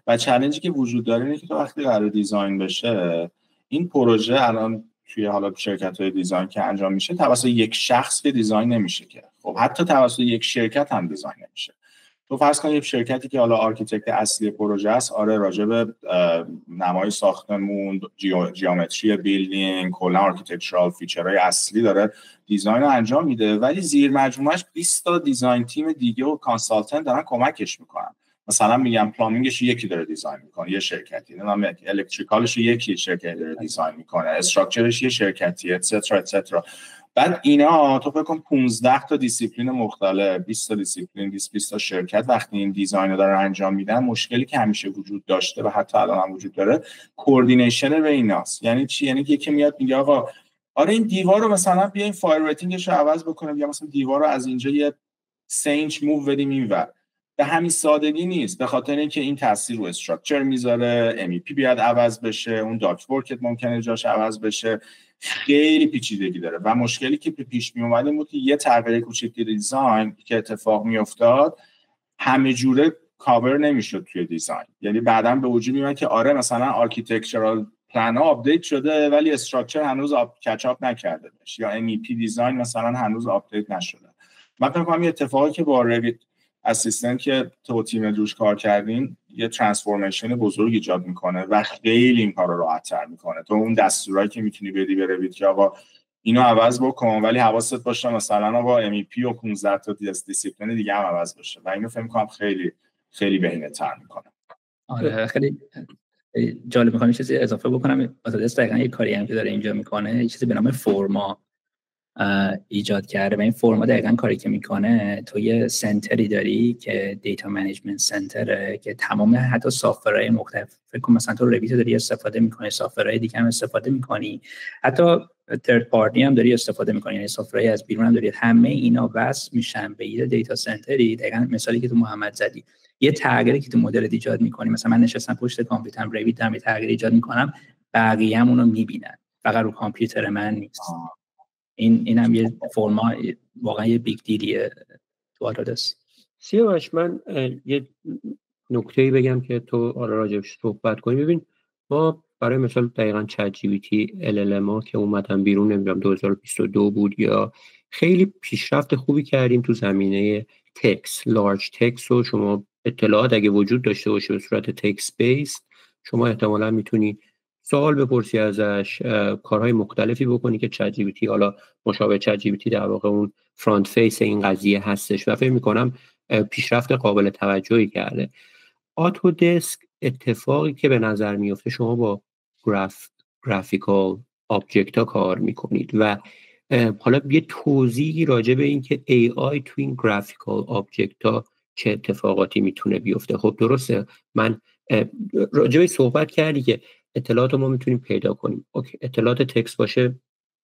A: و چالنجی که وجود داره اینه که تو وقتی قرار دیزاین بشه، این پروژه الان توی حالا شرکت‌های دیزاین که انجام میشه توسط یک شخص که دیزاین نمیشه که، خب حتی توسط یک شرکت هم دیزاین نمیشه. تو فرض کن یک شرکتی که حالا آرکیتکت اصلی پروژه است، آره راجع به نمای ساختمون، جیومتری بیلدینگ، کلا آرکیتکچرال فیچرهای اصلی داره دیزاین رو انجام میده، ولی زیر مجموعهش 20 تا دیزاین تیم دیگه و کانسالتنت دارن کمکش میکنن. مثلا میگم پلامینگش یکی داره دیزاین میکنه یه شرکتی، نمیدونم الکتریکالش یکی شرکتی داره دیزاین میکنه، استراکچرش یه شرکتی، اتسترا. بعد اینا تو فکر کن 15 تا دیسیپلین مختلف، 20 تا دیسیپلین، 20 تا شرکت وقتی این دیزاین رو دارن انجام میدن، مشکلی که همیشه وجود داشته و حتی الان هم وجود داره کوردینیشن به ایناست. یعنی چی؟ یعنی یکی میاد میگه آقا آره این دیوار رو مثلا بیا این فایر ریتینگش رو عوض بکنیم، یا مثلا دیوار رو از اینجا یه 3 اینچ موو بدیم اینور. به همین سادگی نیست، به خاطر اینکه این تاثیر رو استراکچر میذاره، MEP بیاد عوض بشه، اون داکت ورکت ممکنه جاش عوض بشه، خیلی پیچیدگی داره. و مشکلی که پیش می اومد بود که یه تغییر کوچیک دیزاین که اتفاق میافتاد همه جوره کاور نمیشد توی دیزاین. یعنی بعداً به وجود میاد که آره مثلا آرکیتکچرال پلن ها آپدیت شده ولی استراکچر هنوز کچاپ نکرده باشه، یا MEP دیزاین مثلا هنوز آپدیت نشده. من فکر کنم این اتفاقی که با رویت اسیستنت که تو تیم روش کار کردین یه ترانسفورمیشن بزرگ ایجاد میکنه و خیلی این کار رو راحت‌تر میکنه. تو اون دستورایی که میتونی بدی به رویت که آقا اینو عوض بکن ولی حواست باشه مثلا آقا MEP و 15 تا دیسیپلین دیگه هم عوض بشه، و اینو فکر می‌کنم خیلی خیلی بهینه‌تر میکنه.
B: آره خیلی جالب. می‌خوام چیزی اضافه بکنم. اتودسک دقیقاً یه کاری هم که داره اینجا میکنه، یه چیزی به نام فرما ایجاد کرده و این فرما دقیقاً کاری که میکنه، تو یه سنتری داری که دیتا منیجمنت سنتره که تمام حتی سافتورهای مختلف، فکر کن مثلا تو رویت داری استفاده میکنی، سافتورهای دیگه هم استفاده میکنی، حتی ترد پارتی هم داری استفاده میکنی، یعنی سافتورهای از بیرون هم داری، همه اینا وصل میشن به یه دیتا سنتری. دقیقاً مثالی که تو محمد زدی، یه تغییری که تو مدل ایجاد میکنی، مثلا من نشستم پشت کامپیوترم رویت دارم یه تغییر ایجاد میکنم، بقیه هم اونو میبینن، فقط رو کامپیوتر من نیست. این هم یه فرما واقعا یه بیگ دیلیه تو آتودسک.
C: سیاوش من یه نکته‌ای بگم که تو راجعش صحبت کنی. ببین ما برای مثال دقیقاً چت جی پی تی LLM که اومدن بیرون، نمیدونم 2022 بود، یا خیلی پیشرفت خوبی کردیم تو زمینه تکست، لارج تکست، و شما اطلاعات اگه وجود داشته باشه به صورت تکست بیس، شما احتمالاً میتونی سوال بپرسی ازش، کارهای مختلفی بکنی که چت جی پی تی، حالا مشابه چت جی پی تی در واقع اون فرانت فیس این قضیه هستش و فکر می‌کنم پیشرفت قابل توجهی کرده. آتودسک اتفاقی که به نظر میفته، شما با گرافیکال آبجکت ها کار میکنید و حالا یه توضیحی راجع به این که AI تو این گرافیکال آبجکت ها چه اتفاقاتی میتونه بیفته. خب درسته، من راجع به صحبت کردی که اطلاعات ما میتونیم پیدا کنیم. اوکی، اطلاعات تکست باشه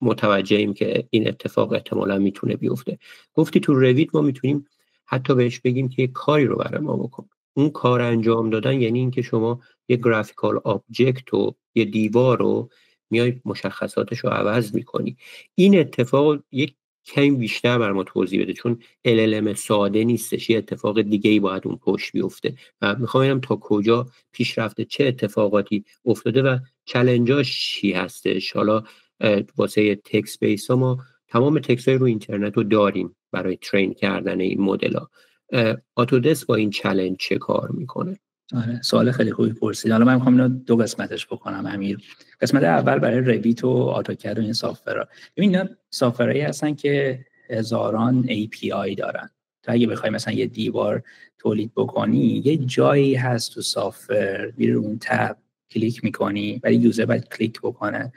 C: متوجهیم که این اتفاق احتمالا میتونه بیفته. گفتی تو رویت ما میتونیم حتی بهش بگیم که یه کاری رو برای ما بکن. اون کار انجام دادن یعنی اینکه شما یه گرافیکال آبجکت و یه دیوار رو میای مشخصاتش رو عوض میکنی. این اتفاق یک کمی بیشتر بر ما توضیح بده، چون LLM ساده نیستش، یه اتفاق دیگه ای باید اون پشت بیفته و میخوام ببینم تا کجا پیشرفته، چه اتفاقاتی افتاده و چالنجاش چی هستش. حالا واسه تکست بیس ها ما تمام تکست های رو اینترنت رو داریم برای ترین کردن این مدل ها. آتودسک با این چالش چه کار میکنه؟
B: آره سوال خیلی خوبی پرسید. حالا من میخوام اینو دو قسمتش بکنم امیر. قسمت اول برای رویت و آتوکد و این سافتورها. ببین اینا سافتورایی هستن که هزاران API دارن. تو اگه بخوای مثلا یه دیوار تولید بکنی، یه جایی هست تو سافتور میری اون تب کلیک میکنی، ولی یوزر باید کلیک بکنه،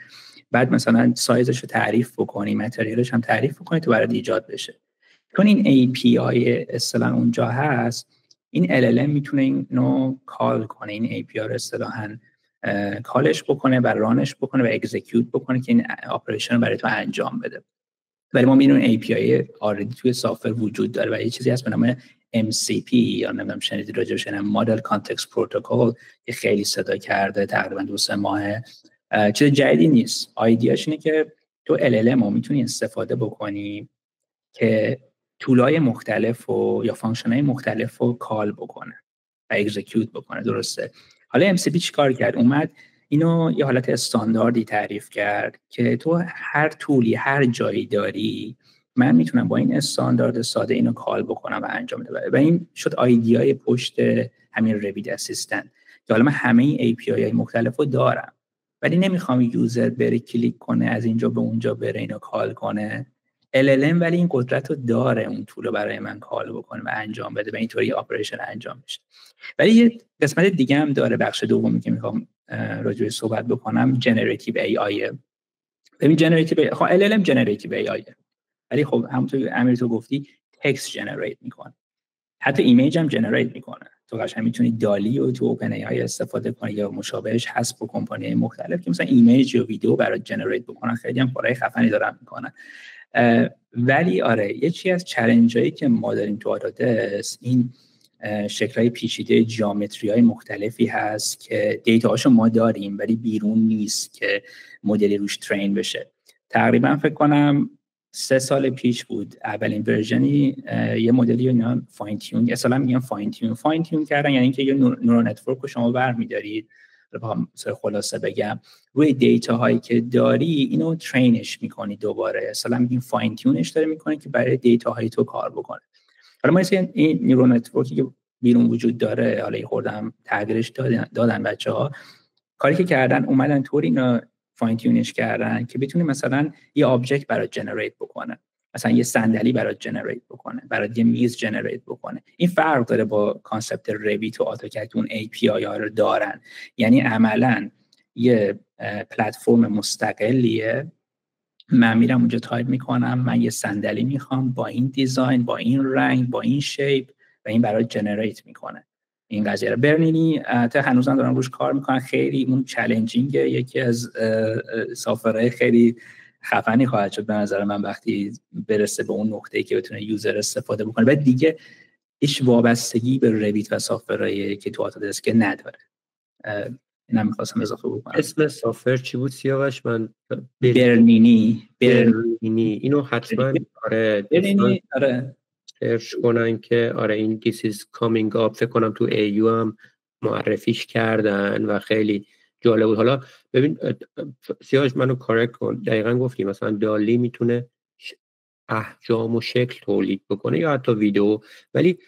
B: بعد مثلا سایزش رو تعریف بکنی، متریالش هم تعریف بکنی تو برات ایجاد بشه. چون این API اصطلاحاً اونجا هست، این LLM میتونه اینو کال کنه، این API رو اصطلاحاً کالش بکنه و رانش بکنه و اکزیکیوت بکنه که این اپریشن رو برای تو انجام بده. ولی ما میدونیم API آردی توی سافتور وجود داره و یه چیزی هست به نام MCP، یا نمیدونم شنیدید راجعش، یعنی مدل کانتکست پروتکل، که خیلی صدا کرده تقریبا 2-3 ماهه. چیز جدیدی نیست. ایده‌اش اینه که تو LLM رو میتونی استفاده بکنی که تولای مختلف و یا فانکشن‌های مختلف رو کال بکنه و اکزیکیوت بکنه. درسته. حالا MCP چی کار کرد؟ اومد اینو یه حالت استانداردی تعریف کرد که تو هر تولی هر جایی داری، من میتونم با این استاندارد ساده اینو کال بکنم و انجام بده. و این شد ایده‌ای پشت همین رویت اسیستنت که حالا من همه این API های مختلف رو دارم، ولی نمیخوام یوزر بره کلیک کنه از اینجا به اونجا بره اینو کال کنه. LLM ولی این قدرت رو داره اون طول رو برای من کال بکنه و انجام بده و اینطوری اپریشن انجام بشه. ولی یه قسمت دیگه هم داره، بخش دومی که میخوام راجعش صحبت بکنم، جنراتیو AI. ببین جنراتیو خب LLM جنراتیو AI ولی خب همونطور امیر تو گفتی تکست جنریت میکنه، حتی ایمیج هم جنریت میکنه. تو قشنگ میتونی دالی رو تو اوپن ای آی استفاده کنی یا مشابهش هست با کمپانی مختلف که مثلا ایمیج یا ویدیو برات جنریت بکنن. خیلی هم کارهای خفنی دارن میکنن. ولی آره یه چیز از چالنجایی که ما داریم تو آتادسک این شکل‌های پیچیده جیومتری‌های مختلفی هست که دیتاهاشو ما داریم ولی بیرون نیست که مدلی روش ترین بشه. تقریبا فکر کنم 3 سال پیش بود اولین ورژنی یه مدلی اینا فاین تیون، اصلا میگن فاین تیون کردن، یعنی اینکه یه نورال نتورک رو شما برمی‌دارید، مثلا خلاصه بگم روی دیتا هایی که داری اینو ترینش می‌کنی دوباره، اصلا میگیم فاین تیونش داره می‌کنه که برای دیتا های تو کار بکنه. حالا ما این نورال نتورکی که بیرون وجود داره، حالا خوردم تغییرش دادن بچه‌ها، کاری که کردن اومدن طوری اینا فاین تیونش کردن که بتونه مثلا یه آبجکت برات جنریت بکنه، مثلا یه صندلی برات جنریت بکنه، برات یه میز جنریت بکنه. این فرق داره با کانسپت رویت و آتوکد اون ای پی آی ها رو دارن، یعنی عملاً یه پلتفرم مستقلیه. من میرم اونجا تایپ میکنم من یه صندلی میخوام با این دیزاین، با این رنگ، با این شیپ، و این برات جنریت میکنه این قضیه رو. برنینی تا هنوزم دارن روش کار میکنن، خیلی اون چالنجینگه، یکی از سافرهای خیلی خفنی خواهد شد به نظر من وقتی برسه به اون نقطه‌ای که بتونه یوزر استفاده بکنه. بعد دیگه هیچ وابستگی به رویت و سافرهایی که تو آتادسک نداره. اینم می‌خواستم اضافه بکنم.
C: اسم سافر چی بود سیاوش؟ من
B: برنینی.
C: اینو حتما
B: برنینی آره
C: سرچ کنن که آره این this is coming up. فکر کنم تو AU هم معرفیش کردن و خیلی جالب بود. حالا ببین سیاوش منو کارکت کن، دقیقاً گفتی مثلا دالی میتونه احجام و شکل تولید بکنه یا حتی ویدیو، ولی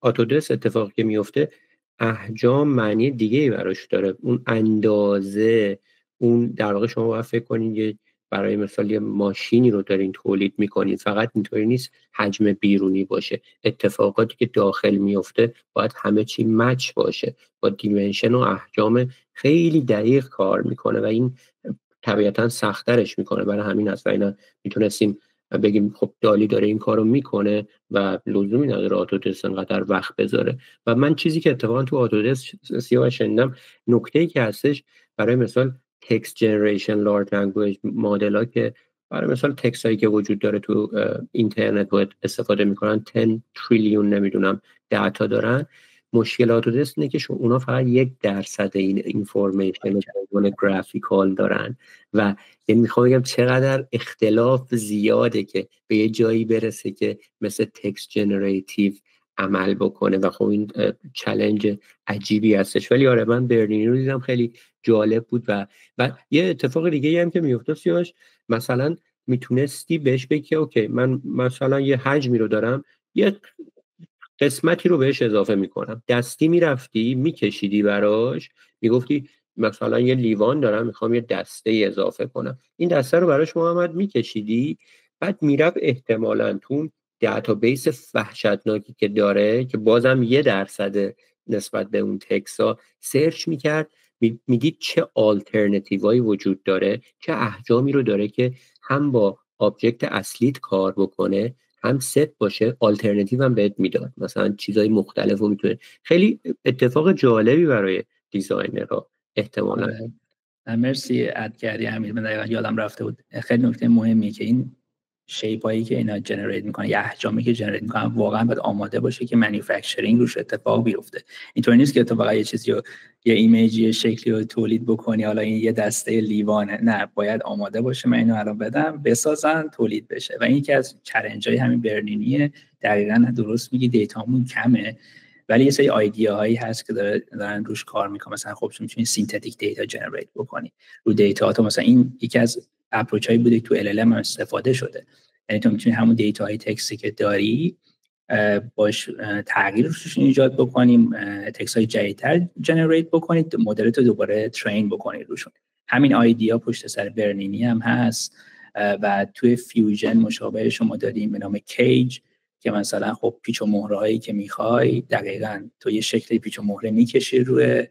C: آتودسک اتفاقی که میفته احجام معنی دیگه‌ای براش داره. اون اندازه، اون در واقع شما باید فکر کنید یه برای مثال یه ماشینی رو دارین تولید میکنید، فقط اینطوری نیست حجم بیرونی باشه، اتفاقاتی که داخل میفته باید همه چی مچ باشه، با دیمنشن و احجام خیلی دقیق کار میکنه و این طبیعتا سخت‌ترش میکنه. برای همین است و اینا میتونستیم بگیم خب دالی داره این کارو میکنه و لزومی نداره آتودسک انقدر وقت بذاره. و من چیزی که اتفاقا تو آتودسک سیاوش شنیدم، نکته‌ای که هستش برای مثال تکست جنریشن لارج لنگویج مدل‌ها که برای مثال تکست هایی که وجود داره تو اینترنت باید استفاده میکنن 10 تریلیون نمیدونم دیتا دارن. مشکل آتودسک اینه که اونا فقط 1% این اینفورمیشن رو گرافیکال دارن و یعنی میخوام بگم چقدر اختلاف زیاده که به یه جایی برسه که مثل تکست جنریتیو عمل بکنه و خب این چالش عجیبی هستش. ولی آره من برنینی رو دیدم خیلی جالب بود و یه اتفاق دیگه هم که میفته سیاوش، مثلا میتونستی بهش بگی اوکی من مثلا یه حجمی رو دارم، یه قسمتی رو بهش اضافه میکنم، دستی میرفتی میکشیدی براش، میگفتی مثلا یه لیوان دارم میخوام یه دسته اضافه کنم، این دسته رو براش محمد میکشیدی، بعد میرفت احتمالاً تو دیتابیس وحشتناکی که داره که بازم 1% نسبت به اون تکسا سرچ میکرد، میدید چه آلترنتیوهایی وجود داره، چه احجامی رو داره که هم با آبجکت اصلیت کار بکنه هم ست باشه، آلترنتیو هم بهت میداد، مثلا چیزای مختلف رو میتونه. خیلی اتفاق جالبی برای دیزاینرها احتمالاً.
B: مرسی اد کردی امیر، من دقیقاً یادم رفته بود. خیلی نکته مهمیه که این شیپ هایی که اینا جنریت میکنن یا احجامی که جنریت میکنن واقعا باید آماده باشه که مانیفکتچرینگ روش اتفاق بیفته. اینطوری نیست که تو فقط یه چیزی رو یه ایمیجی یه شکلی رو تولید بکنی حالا این یه دسته لیوانه، نه باید آماده باشه من اینو الان بدم بسازن تولید بشه. و این که از چالنج‌های همین برنینیه، دقیقاً درست میگی دیتامون کمه ولی یه سری ایده‌هایی هست که دارن روش کار میکنن. مثلا خب میتونی سینتتیک دیتا جنریت بکنی رو دیتا تو، مثلا این یکی از اپروچ‌هایی بوده که تو LLM استفاده شده، یعنی تو میتونی همون دیتاهای تکستی که داری باش تغییر روش ایجاد بکنیم، تکست‌های جدیدتر جنریت بکنید، مدل رو دوباره ترین بکنید روشون. همین ایده پشت سر برنینی هم هست و توی فیوژن مشابهش ما داریم به نام کیج که مثلا خب پیچ و مهرهایی که میخوای دقیقاً تو یه شکلی پیچ و مهره میکشی روی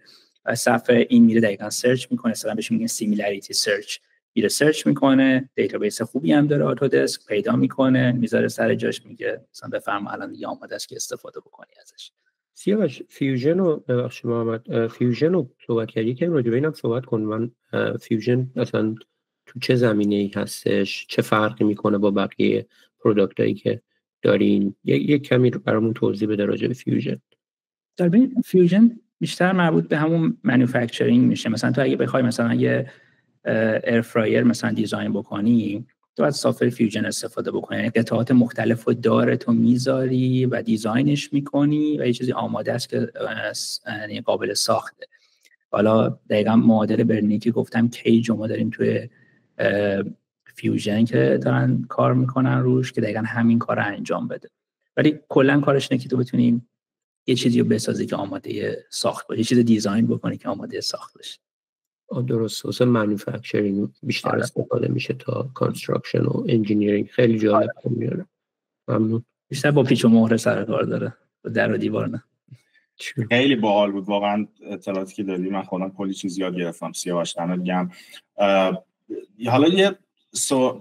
B: صفحه، این میره دقیقاً سرچ میکنه، مثلا بهش میگن سیمیلاریتی سرچ، میره سرچ میکنه، دیتابیس خوبی هم داره آتودسک، پیدا میکنه، میذاره سر جاش، میگه مثلا بفرما الان دیگه آماده است که استفاده بکنی ازش.
C: سیاوش فیوژن رو ببخشید محمد، فیوژن رو صحبت کردی که راجع به اینم صحبت کن. من فیوژن مثلا تو چه زمینه‌ای هستش، چه فرقی میکنه با بقیه پروداکتایی که دارین؟ یک کمی برامون توضیح بده راجع به فیوژن.
B: در بین فیوژن بیشتر مربوط به همون مانیفکتچرینگ میشه. مثلا تو اگه بخوای مثلا یه ایر فرایر مثلا دیزاین بکنی، تو از سافت فیوژن استفاده بکنی، یعنی قطعات مختلف رو داره تو میذاری و دیزاینش میکنی و یه چیزی آماده است که یعنی قابل ساخته. حالا دقیقاً معادل برنی که گفتم کیج ما داریم توی فیوژن که دارن کار میکنن روش که دقیقاً همین کار رو انجام بده. ولی کلا کارش اینه که تو بتونی یه چیزی رو بسازی که آماده ساخت باشه، یه چیز دیزاین بکنی که آماده ساخت بشه.
C: درست، واسه مانیفکتچرینگ بیشتر استفاده میشه تا کانستراکشن و انجینیرینگ. خیلی جالب میاد. ممنون.
B: بیشتر با پیچ و مهره سر کار داره، با در و دیوار نه.
A: خیلی باحال بود واقعا اطلاعاتی که دادی. من خودم کلی چیز یاد گرفتم. سیاوش دمت گرم. حالا یه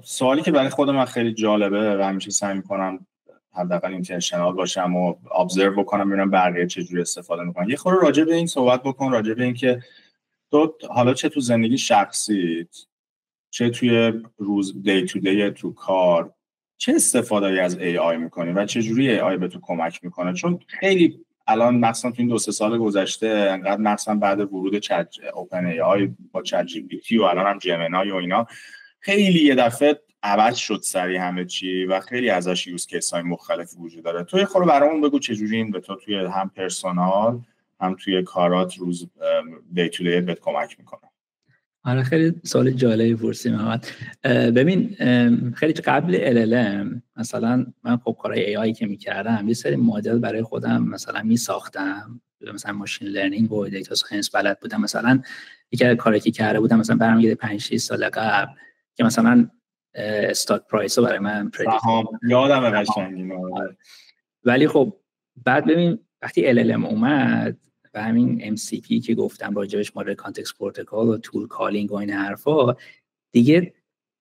A: سوالی که برای خودم خیلی جالبه و همیشه سعی می‌کنم حداقل اینتنشنال باشم و ابزرو بکنم ببینم بقیه چجوری استفاده می‌کنن. یه خورده راجع به این صحبت بکن، راجع به این که تو حالا چه تو زندگی شخصیت، چه توی روز دی تو دی تو کار، چه استفاده‌ای از AI می‌کنی و چه جوری AI به تو کمک می‌کنه؟ چون خیلی الان مثلا تو این 2-3 سال گذشته انقدر مثلا بعد ورود چت اوپن AI با چت جی پی تی و الان هم جمینای و اینا خیلی یه دفعه عوض شد سری همه چی و خیلی ازش یوز کیس‌های مختلفی وجود داره. تو یه خورده برامون بگو چه جوری این به تو توی هم پرسونال هم توی کارات روز دی تو دی بهت کمک می‌کنه.
B: آره خیلی سوال جالبی پرسیدی محمد. ببین خیلی قبل LLM مثلا من خب کارهای AI که می‌کردم یه سری مدل برای خودم مثلا می‌ساختم، مثلا ماشین لرنینگ و دیتا ساینس بلد بودم. مثلا یکی از کارهایی که کرده بودم مثلا برمیگرده 5-6 سال قبل که مثلا استاک پرایس رو برای من پردیکت
A: یادم قشنگ.
B: ولی خب بعد ببین وقتی LLM اومد و همین MCP که گفتم راجبش مدل کانتکست پروتکل و تول کالینگ و این حرفا دیگه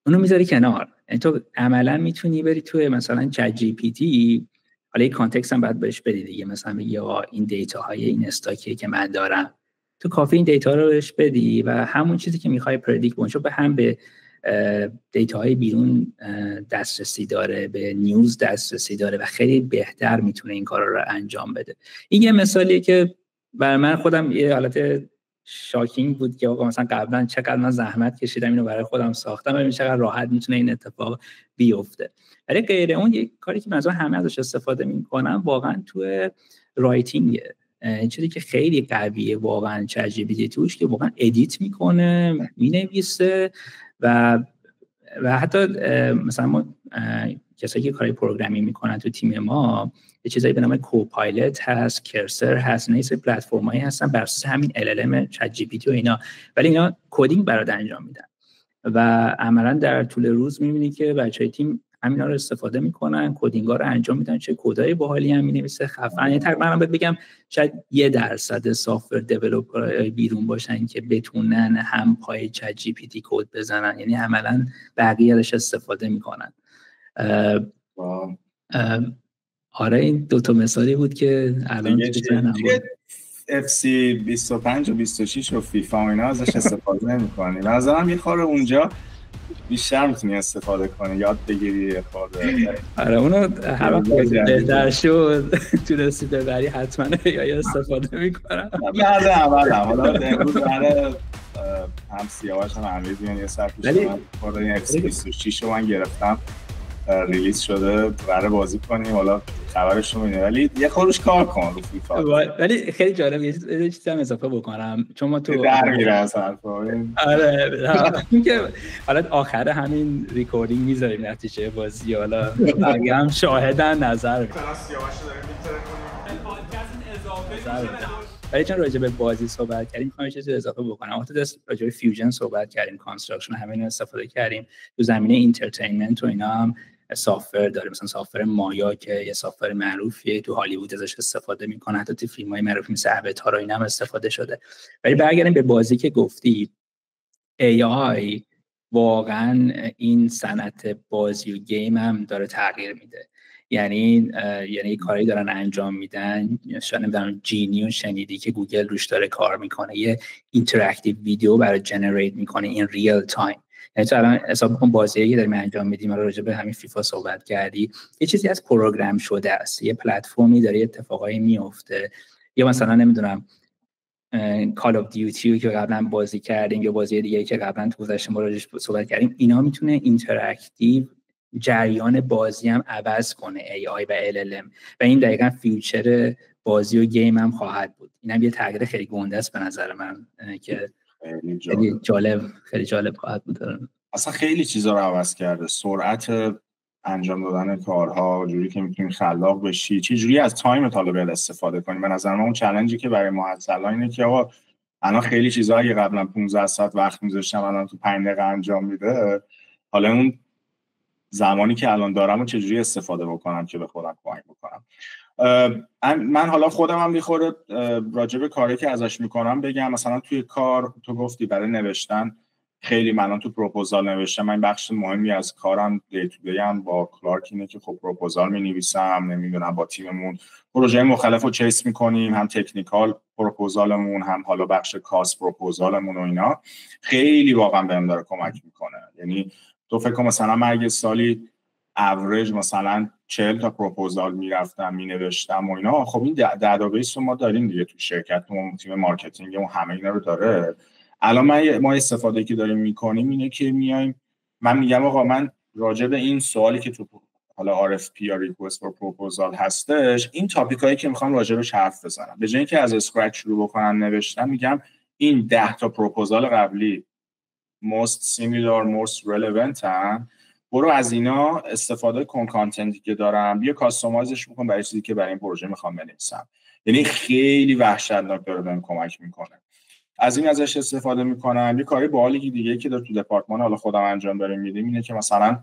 B: اونو میذاری کنار. یعنی تو عملا میتونی بری توی مثلا چت جی پی تی، حالا این کانتکست هم باید بهش بدی دیگه، مثلا بگی آقا این دیتا های این استاکی که من دارم، تو کافی این دیتا رو بهش بدی و همون چیزی که میخوای پردیکت بکنی، چون به هم به دیتا های بیرون دسترسی داره، به نیوز دسترسی داره و خیلی بهتر میتونه این کارا رو انجام بده. این یه مثالیه که برای من خودم یه حالت شاکینگ بود که آقا مثلا قبلا چقدر من زحمت کشیدم اینو برای خودم ساختم، ببین چقدر راحت میتونه این اتفاق بیفته. ولی غیر اون یک کاری که مثلا همه ازش استفاده میکنن واقعا تو رایتینگ، این چیزی که خیلی قویه واقعا چت جی پی تی توش، که واقعا ادیت میکنه، مینویسه و حتی مثلا ما کسایی که کاری پروگرامینگ میکنن تو تیم ما یه چیزایی به نام کوپایلت هست، کرسر هست، نه سری پلتفرمایی هستن بر اساس همین LLM چت جی پی تی و اینا، ولی اینا کدینگ برات انجام میدن و عملا در طول روز میبینی که بچهای تیم همینا رو استفاده میکنن، کدینگا رو انجام میدن، چه کدای باحالی هم مینویسه خفن. یعنی تقریبا بهت بگم شاید 1% سافتور دیولپر بیرون باشن که بتونن هم پای چت جی پی تی کد بزنن، یعنی عملا بقیه ازش استفاده میکنن. آره این دوتا مثالی بود که الان تو ذهنم بود.
A: FC 25 و 26 و فیفا و اینا ازش استفاده نمی‌کنی. به نظرم یه خورده اونجا بیشتر میتونی استفاده کنی، یاد بگیری یه خورده.
B: آره اونو هر وقت بهتر شد تونستی ببری حتما یا استفاده میکنم.
A: بعد اول حالا امروز برای هم سیاوش هم امیر بیان یه سر پیش من خورده این FC 26 رو من گرفتم، ریلیز شده برای بازی کنیم، حالا خبرش رو میدونی، ولی یه خورش کار کن رو فیفا.
B: ولی خیلی جالب یه چیزی هم اضافه بکنم، چون ما تو
A: در میره اصلا.
B: آره که حالا آخر همین ریکوردینگ میذاریم نتیجه بازی، حالا بقیه هم شاهدن نظر میدن. ولی چون راجع به بازی صحبت کردیم می‌خوام چیزی اضافه بکنم. آتودسک راجع به فیوژن صحبت کردیم، کانستراکشن همین استفاده کردیم. تو زمینه اینترتینمنت و اینا هم سافتور داریم، مثلا سافتور مایا که یه سافتور معروفیه تو هالیوود ازش استفاده میکنه، حتی تو فیلم‌های معروف مثل اواتار و اینا هم استفاده شده. ولی برگردیم به بازی که گفتی، AI واقعا این صنعت بازی و گیم هم داره تغییر میده. یعنی کاری دارن انجام میدن، شاید نمیدونم جینی و شنیدی که گوگل روش داره کار میکنه، یه اینتراکتیو ویدیو برای جنریت میکنه این ریل تایم. یعنی تو الان حساب کن بازیایی داریم انجام میدیم، ما راجع به همین فیفا صحبت کردی، یه چیزی از پروگرام شده است، یه پلتفرمی داره اتفاقایی میفته، یا مثلا نمیدونم کال آف دیوتی که قبلا بازی کردیم یا بازی دیگه که قبلا تو گذشته ما راجعش صحبت کردیم، اینا میتونه اینتراکتیو جریان بازی هم عوض کنه، AI و LLM، و این دقیقاً فیوچر بازی و گیم هم خواهد بود. اینم یه تغییر خیلی گنده است به نظر من که خیلی جالب خواهد بود.
A: اصلا خیلی چیزا رو عوض کرده، سرعت انجام دادن کارها، جوری که میتونی خلاق بشی، چه جوری از تایم طالب استفاده کنی. به نظر من اون چالنجی که برای ما هست اینه که آقا الان خیلی چیزا اگه قبلا 15 ساعت وقت می‌ذاشتم الان تو 5 دقیقه انجام میده، حالا اون زمانی که الان دارم و چجوری استفاده بکنم که به خودم کمک بکنم. من حالا خودم هم میخوره راجع به کاری که ازش میکنم بگم. مثلا توی کار تو گفتی برای نوشتن، خیلی من تو پروپوزال نوشتم، من بخش مهمی از کارم دی تو دی هم با کلارک اینه که خب پروپوزال مینویسم، نمیدونم با تیممون پروژه مختلف رو چیس میکنیم، هم تکنیکال پروپوزالمون، هم حالا بخش کاست پروپوزالمون و اینا. خیلی واقعا بهم داره کمک میکنه. یعنی تو فکر کن مثلا من اگه سالی اوریج مثلا 40 تا پروپوزال میرفتم مینوشتم و اینا، خب این دیتابیس رو ما داریم دیگه تو شرکتمون، تیم مارکتینگمون همه اینا رو داره. الان ما استفاده که داریم میکنیم اینه که میایم، من میگم آقا من راجع به این سوالی که تو حالا RFP یا ریکوست فور پروپوزال هستش، این تاپیکایی که میخوام راجع بهش حرف بزنم، به جای اینکه از اسکرچ شروع بکنم نوشتن، میگم این 10 تا پروپوزال قبلی most similar most relevant هم، برو از اینا استفاده کن، کانتنتی که دارم بیا کاستومایزش بکن برای چیزی که برای این پروژه میخوام بنویسم. یعنی خیلی وحشتناک داره بهم کمک میکنه. از این ازش استفاده میکنم. یه کاری باحالی دیگه که در تو دپارتمان حالا خودم انجام داریم میدیم اینه که مثلا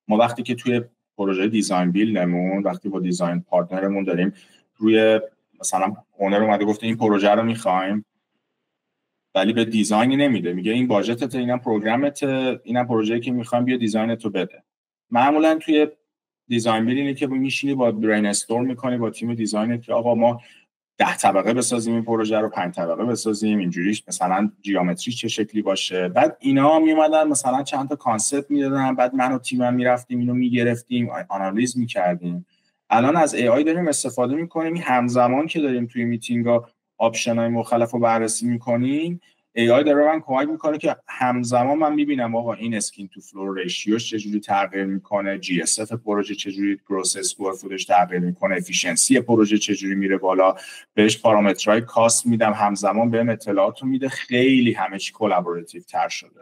A: ما وقتی که توی پروژه دیزاین بیلدمون، وقتی با دیزاین پارتنرمون داریم روی مثلا اونر اومده گفته این پروژه رو میخوایم، ولی به دیزاینی نمیده، میگه این باجتت، اینم پروگرامت، اینم پروژه‌ای که میخوایم بیا دیزاینتو بده. معمولا توی دیزاین بیل اینه که میشینی با برین استورم میکنی با تیم دیزاینت که آقا ما 10 طبقه بسازیم این پروژه رو، 5 طبقه بسازیم، اینجوریش مثلا جیومتری چه شکلی باشه. بعد اینا میومدن مثلا چند تا کانسپت میدادن، بعد من و تیمم میرفتیم اینو میگرفتیم، آنالیز میکردیم. الان از AI داریم استفاده میکنیم، همزمان که داریم توی میتینگا آپشن‌های مختلف رو بررسی میکنیم، AI داره من کمک میکنه که همزمان من میبینم آقا این اسکین تو فلور ریشیوش چجوری تغییر میکنه، جی اس اف پروژه چجوری گروس اسکور فودش تغییر میکنه، افیشنسی پروژه چجوری میره بالا، بهش پارامترهای کاست میدم، همزمان بهم اطلاعاتو میده. خیلی همه چی کلابوراتیو تر شده.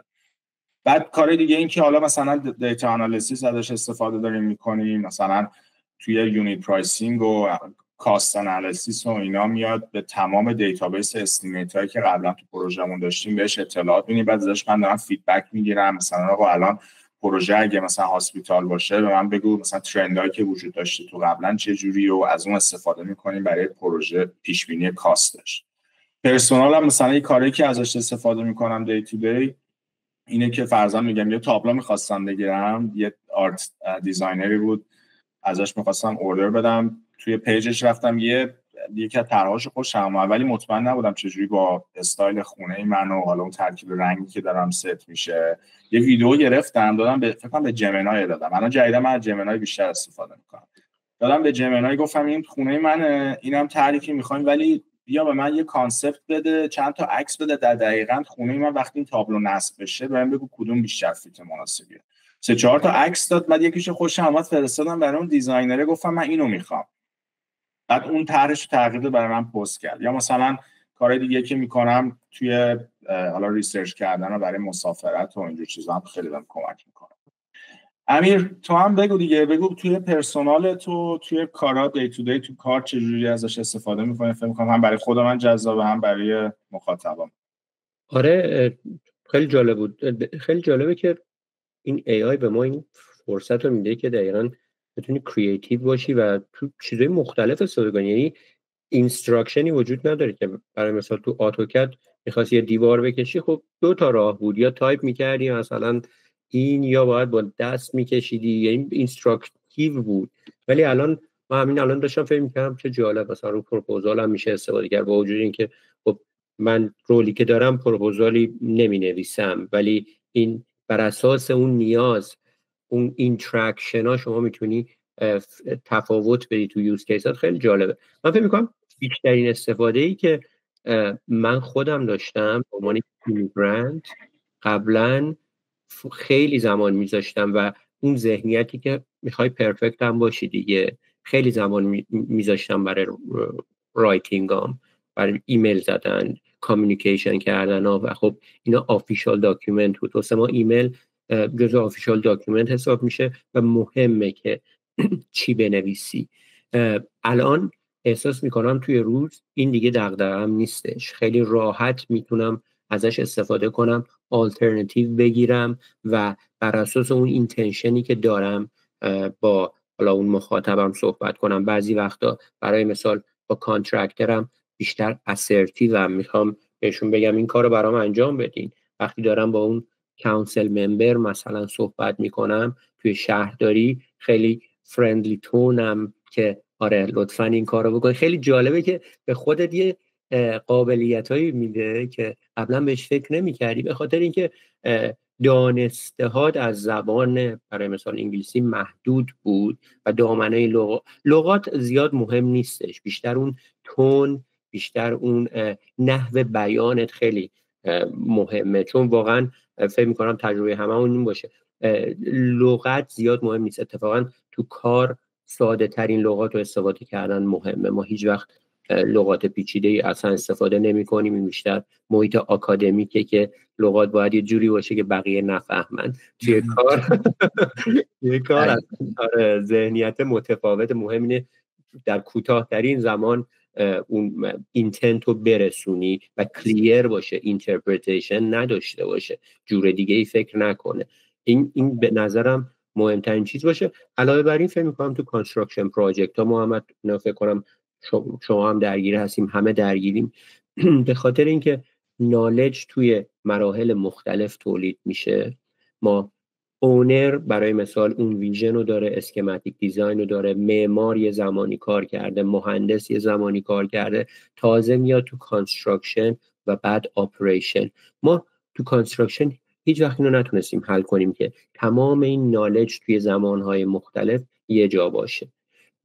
A: بعد کار دیگه این که حالا مثلا دیتا آنالیسیس ازش استفاده داریم میکنیم، مثلا توی یونیت پرایسینگ و کاست انالیسیس و اینا میاد به تمام دیتابیس استیمیت هایی که قبلا تو پروژهمون داشتیم بهش اطلاعات میدیم، بعد ازش من دارم فیدبک میگیرم. مثلا آقا الان پروژه اگه مثلا هاسپیتال باشه به من بگو مثلا ترندایی که وجود داشته تو قبلا چه جوری و از اون استفاده میکنیم برای پروژه پیش بینی کاستش. پرسونال هم مثلا یه کاری که ازش استفاده میکنم دی تو دی اینه که فرضاً میگم یه تابلو میخواستم بگیرم، یه آرت دیزاینری بود ازش میخواستم اوردر بدم، توی پیجش رفتم یکی از طرح‌هاش خوشم اومد ولی مطمئن نبودم چجوری با استایل خونه من و حالا اون ترکیب رنگی که دارم ست میشه. یه ویدیو گرفتم دادم به فکر کنم به جمینای دادم. الان جدیدا من از جمینای بیشتر استفاده میکنم. دادم به جمینای گفتم این خونه منه، اینم طرحی که میخوایم، ولی بیا به من یه کانسپت بده، چند تا عکس بده در دقیقاً خونه من وقتی این تابلو نصب بشه بهم بگو کدوم بیشتر فیت مناسبیه. 3-4 تا عکس داد، بعد یکیشو خوشم اومد فرستادم برای اون دیزاینره، گفتم من اینو میخوام. بعد اون طرحش تغییر برای من پست کرد. یا مثلا کار دیگه که میکنم توی حالا ریسرچ کردن و برای مسافرت و اینجور چیزا هم خیلی بهم کمک میکنه. امیر تو هم بگو دیگه، بگو توی پرسونال تو توی کارا دی تو دی تو کار چجوری ازش استفاده میکنی؟ فکر میکنم هم برای خود من جذابه هم برای مخاطبم.
C: آره خیلی جالب بود. خیلی جالبه که این AI به ما این فرصت رو میده که دقیقاً بتونی کریتیو باشی و تو چیزای مختلف استفاده کنی. یعنی اینستراکشنی وجود نداره که برای مثال تو اتوکد میخواستی یه دیوار بکشی، خب 2 تا راه بود، یا تایپ میکردی مثلا این، یا باید با دست میکشیدی، یا این اینستراکتیو بود. ولی الان من همین الان داشتم فکر میکردم چه جالب، مثلا رو پروپوزال هم میشه استفاده کرد، با وجود اینکه خب من رولی که دارم پروپوزالی نمینویسم، ولی این بر اساس اون نیاز، اون اینتراکشن ها شما میتونی تفاوت بدی تو یوز کیسات. خیلی جالبه. من فکر میکنم بیشترین استفاده ای که من خودم داشتم به عنوان ایمیگرنت، قبلا خیلی زمان میذاشتم و اون ذهنیتی که میخوای پرفکت هم باشی دیگه، خیلی زمان میذاشتم برای رایتینگام، برای ایمیل زدن، کامیونیکیشن کردن و خب اینا آفیشال داکیومنت بود. واسه ما ایمیل جزء آفیشال داکیومنت حساب میشه و مهمه که چی بنویسی. الان احساس میکنم توی روز این دیگه دغدغه‌ام نیستش، خیلی راحت میتونم ازش استفاده کنم، آلترناتیو بگیرم و بر اساس اون اینتنشنی که دارم با حالا اون مخاطبم صحبت کنم. بعضی وقتا برای مثال با کانترکترم بیشتر اسرتیوم، میخوام بهشون بگم این کارو برام انجام بدین. وقتی دارم با اون کانسل ممبر مثلا صحبت میکنم توی شهرداری، خیلی فرندلی تونم که آره لطفاً این کارو بکن. خیلی جالبه که به خودت یه قابلیتایی میده که قبلا بهش فکر نمی‌کردی، به خاطر اینکه دانسته‌هات از زبان برای مثال انگلیسی محدود بود و دامنه لغات زیاد مهم نیستش، بیشتر اون تون، بیشتر اون نحو بیانت خیلی مهمه. چون واقعا فکر می‌کنم تجربه هممون این باشه، لغت زیاد مهم نیست، اتفاقا تو کار ساده ترین لغات رو استفاده کردن مهمه. ما هیچ وقت لغات پیچیده اصلا استفاده نمی کنیم، این بیشتر محیط آکادمیکه که لغات باید یه جوری باشه که بقیه نفهمن. توی کار از ذهنیت متفاوت، مهم اینه در کوتاه‌ترین زمان اون اینتنت رو برسونی و کلیر باشه، اینترپریتیشن نداشته باشه، جور دیگه ای فکر نکنه. این به نظرم مهمترین چیز باشه. علاوه بر این فکر می‌کنم تو کانستراکشن پراجکت ها محمد، نه فکر کنم شما هم درگیر هستیم، همه درگیریم، به خاطر اینکه نالج توی مراحل مختلف تولید میشه. ما اونر برای مثال اون ویژن رو داره، اسکماتیک دیزاین رو داره، معمار یه زمانی کار کرده، مهندس یه زمانی کار کرده، تازه میاد تو کانستراکشن و بعد آپریشن. ما تو کانستراکشن هیچ وقت اینو نتونستیم حل کنیم که تمام این نالج توی زمانهای مختلف یه جا باشه.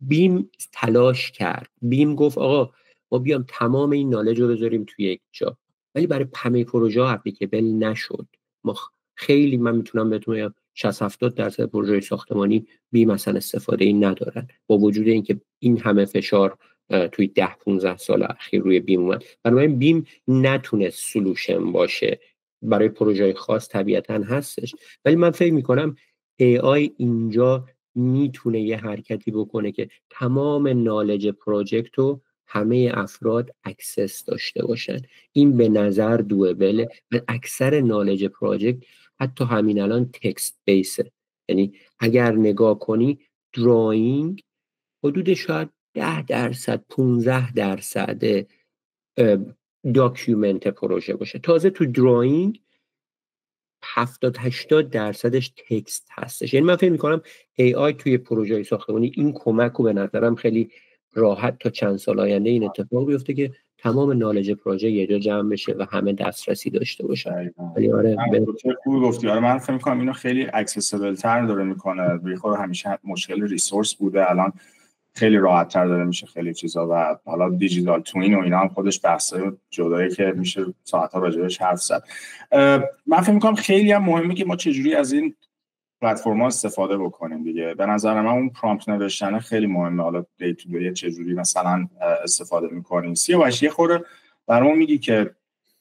C: بیم تلاش کرد، بیم گفت آقا ما بیام تمام این نالج رو بذاریم توی یک جا، ولی برای همه پروژه ها اپلیکیبل نشد. ما خیلی، من میتونم بهتون بگم 60-70% پروژه ساختمانی بیم اصلا استفاده این ندارن، با وجود اینکه این همه فشار توی 10-15 سال اخیر روی بیم اومد. بنابراین بیم نتونست سولوشن باشه برای پروژه خاص، طبیعتاً هستش، ولی من فکر میکنم AI اینجا میتونه یه حرکتی بکنه که تمام نالج پروژکت رو همه افراد اکسس داشته باشن. این به نظر دوئبله و اکثر نالج پروژکت حتی همین الان تکست بیسه. یعنی اگر نگاه کنی دراینگ حدود شاید 10%-15% داکیومنت پروژه باشه، تازه تو دراینگ 70-80% تکست هستش. یعنی من فکر می‌کنم AI توی پروژه ساختمانی این کمک رو به نظرم خیلی راحت تا چند سال آینده این اتفاق بیفته که تمام نالج پروژه یه جا جمع بشه و همه دسترسی داشته باشن. ولی آره
A: خوب گفتی. آره من فکر می‌کنم اینو خیلی اکسسیبل تر داره میکنه. بخاطر همیشه مشکل ریسورس بوده، الان خیلی راحت تر داره میشه خیلی چیزا. و حالا دیجیتال توین و اینا هم خودش بحثه جدایی که میشه ساعت‌ها راجعش حرف زد. من فکر می‌کنم خیلی هم مهمه که ما چجوری از این پلتفرم‌ها استفاده بکنیم دیگه. به نظر من اون پرامپت نوشتن خیلی مهمه. حالا دی تو دی چجوری مثلا استفاده می‌کنیم. سیاوش یه خورده برام میگی که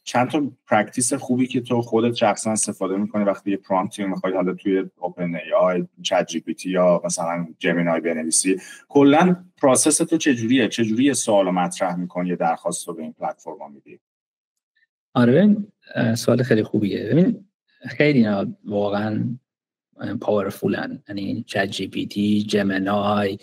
A: چند تا پرکتیس خوبی که تو خودت شخصا استفاده می‌کنی وقتی یه پرامپتی می‌خوای حالا توی اوپن ای آی، چت جی پی تی یا مثلا جمینای بنویسی، کلا پروسس تو چجوریه؟ چجوری سوالو مطرح می‌کنی، یه درخواست رو به این پلتفرم‌ها میدی؟
B: آره سوال خیلی خوبیه. ببین خیلی واقعا پاورفولن، یعنی چت جی پی تی، جمینای،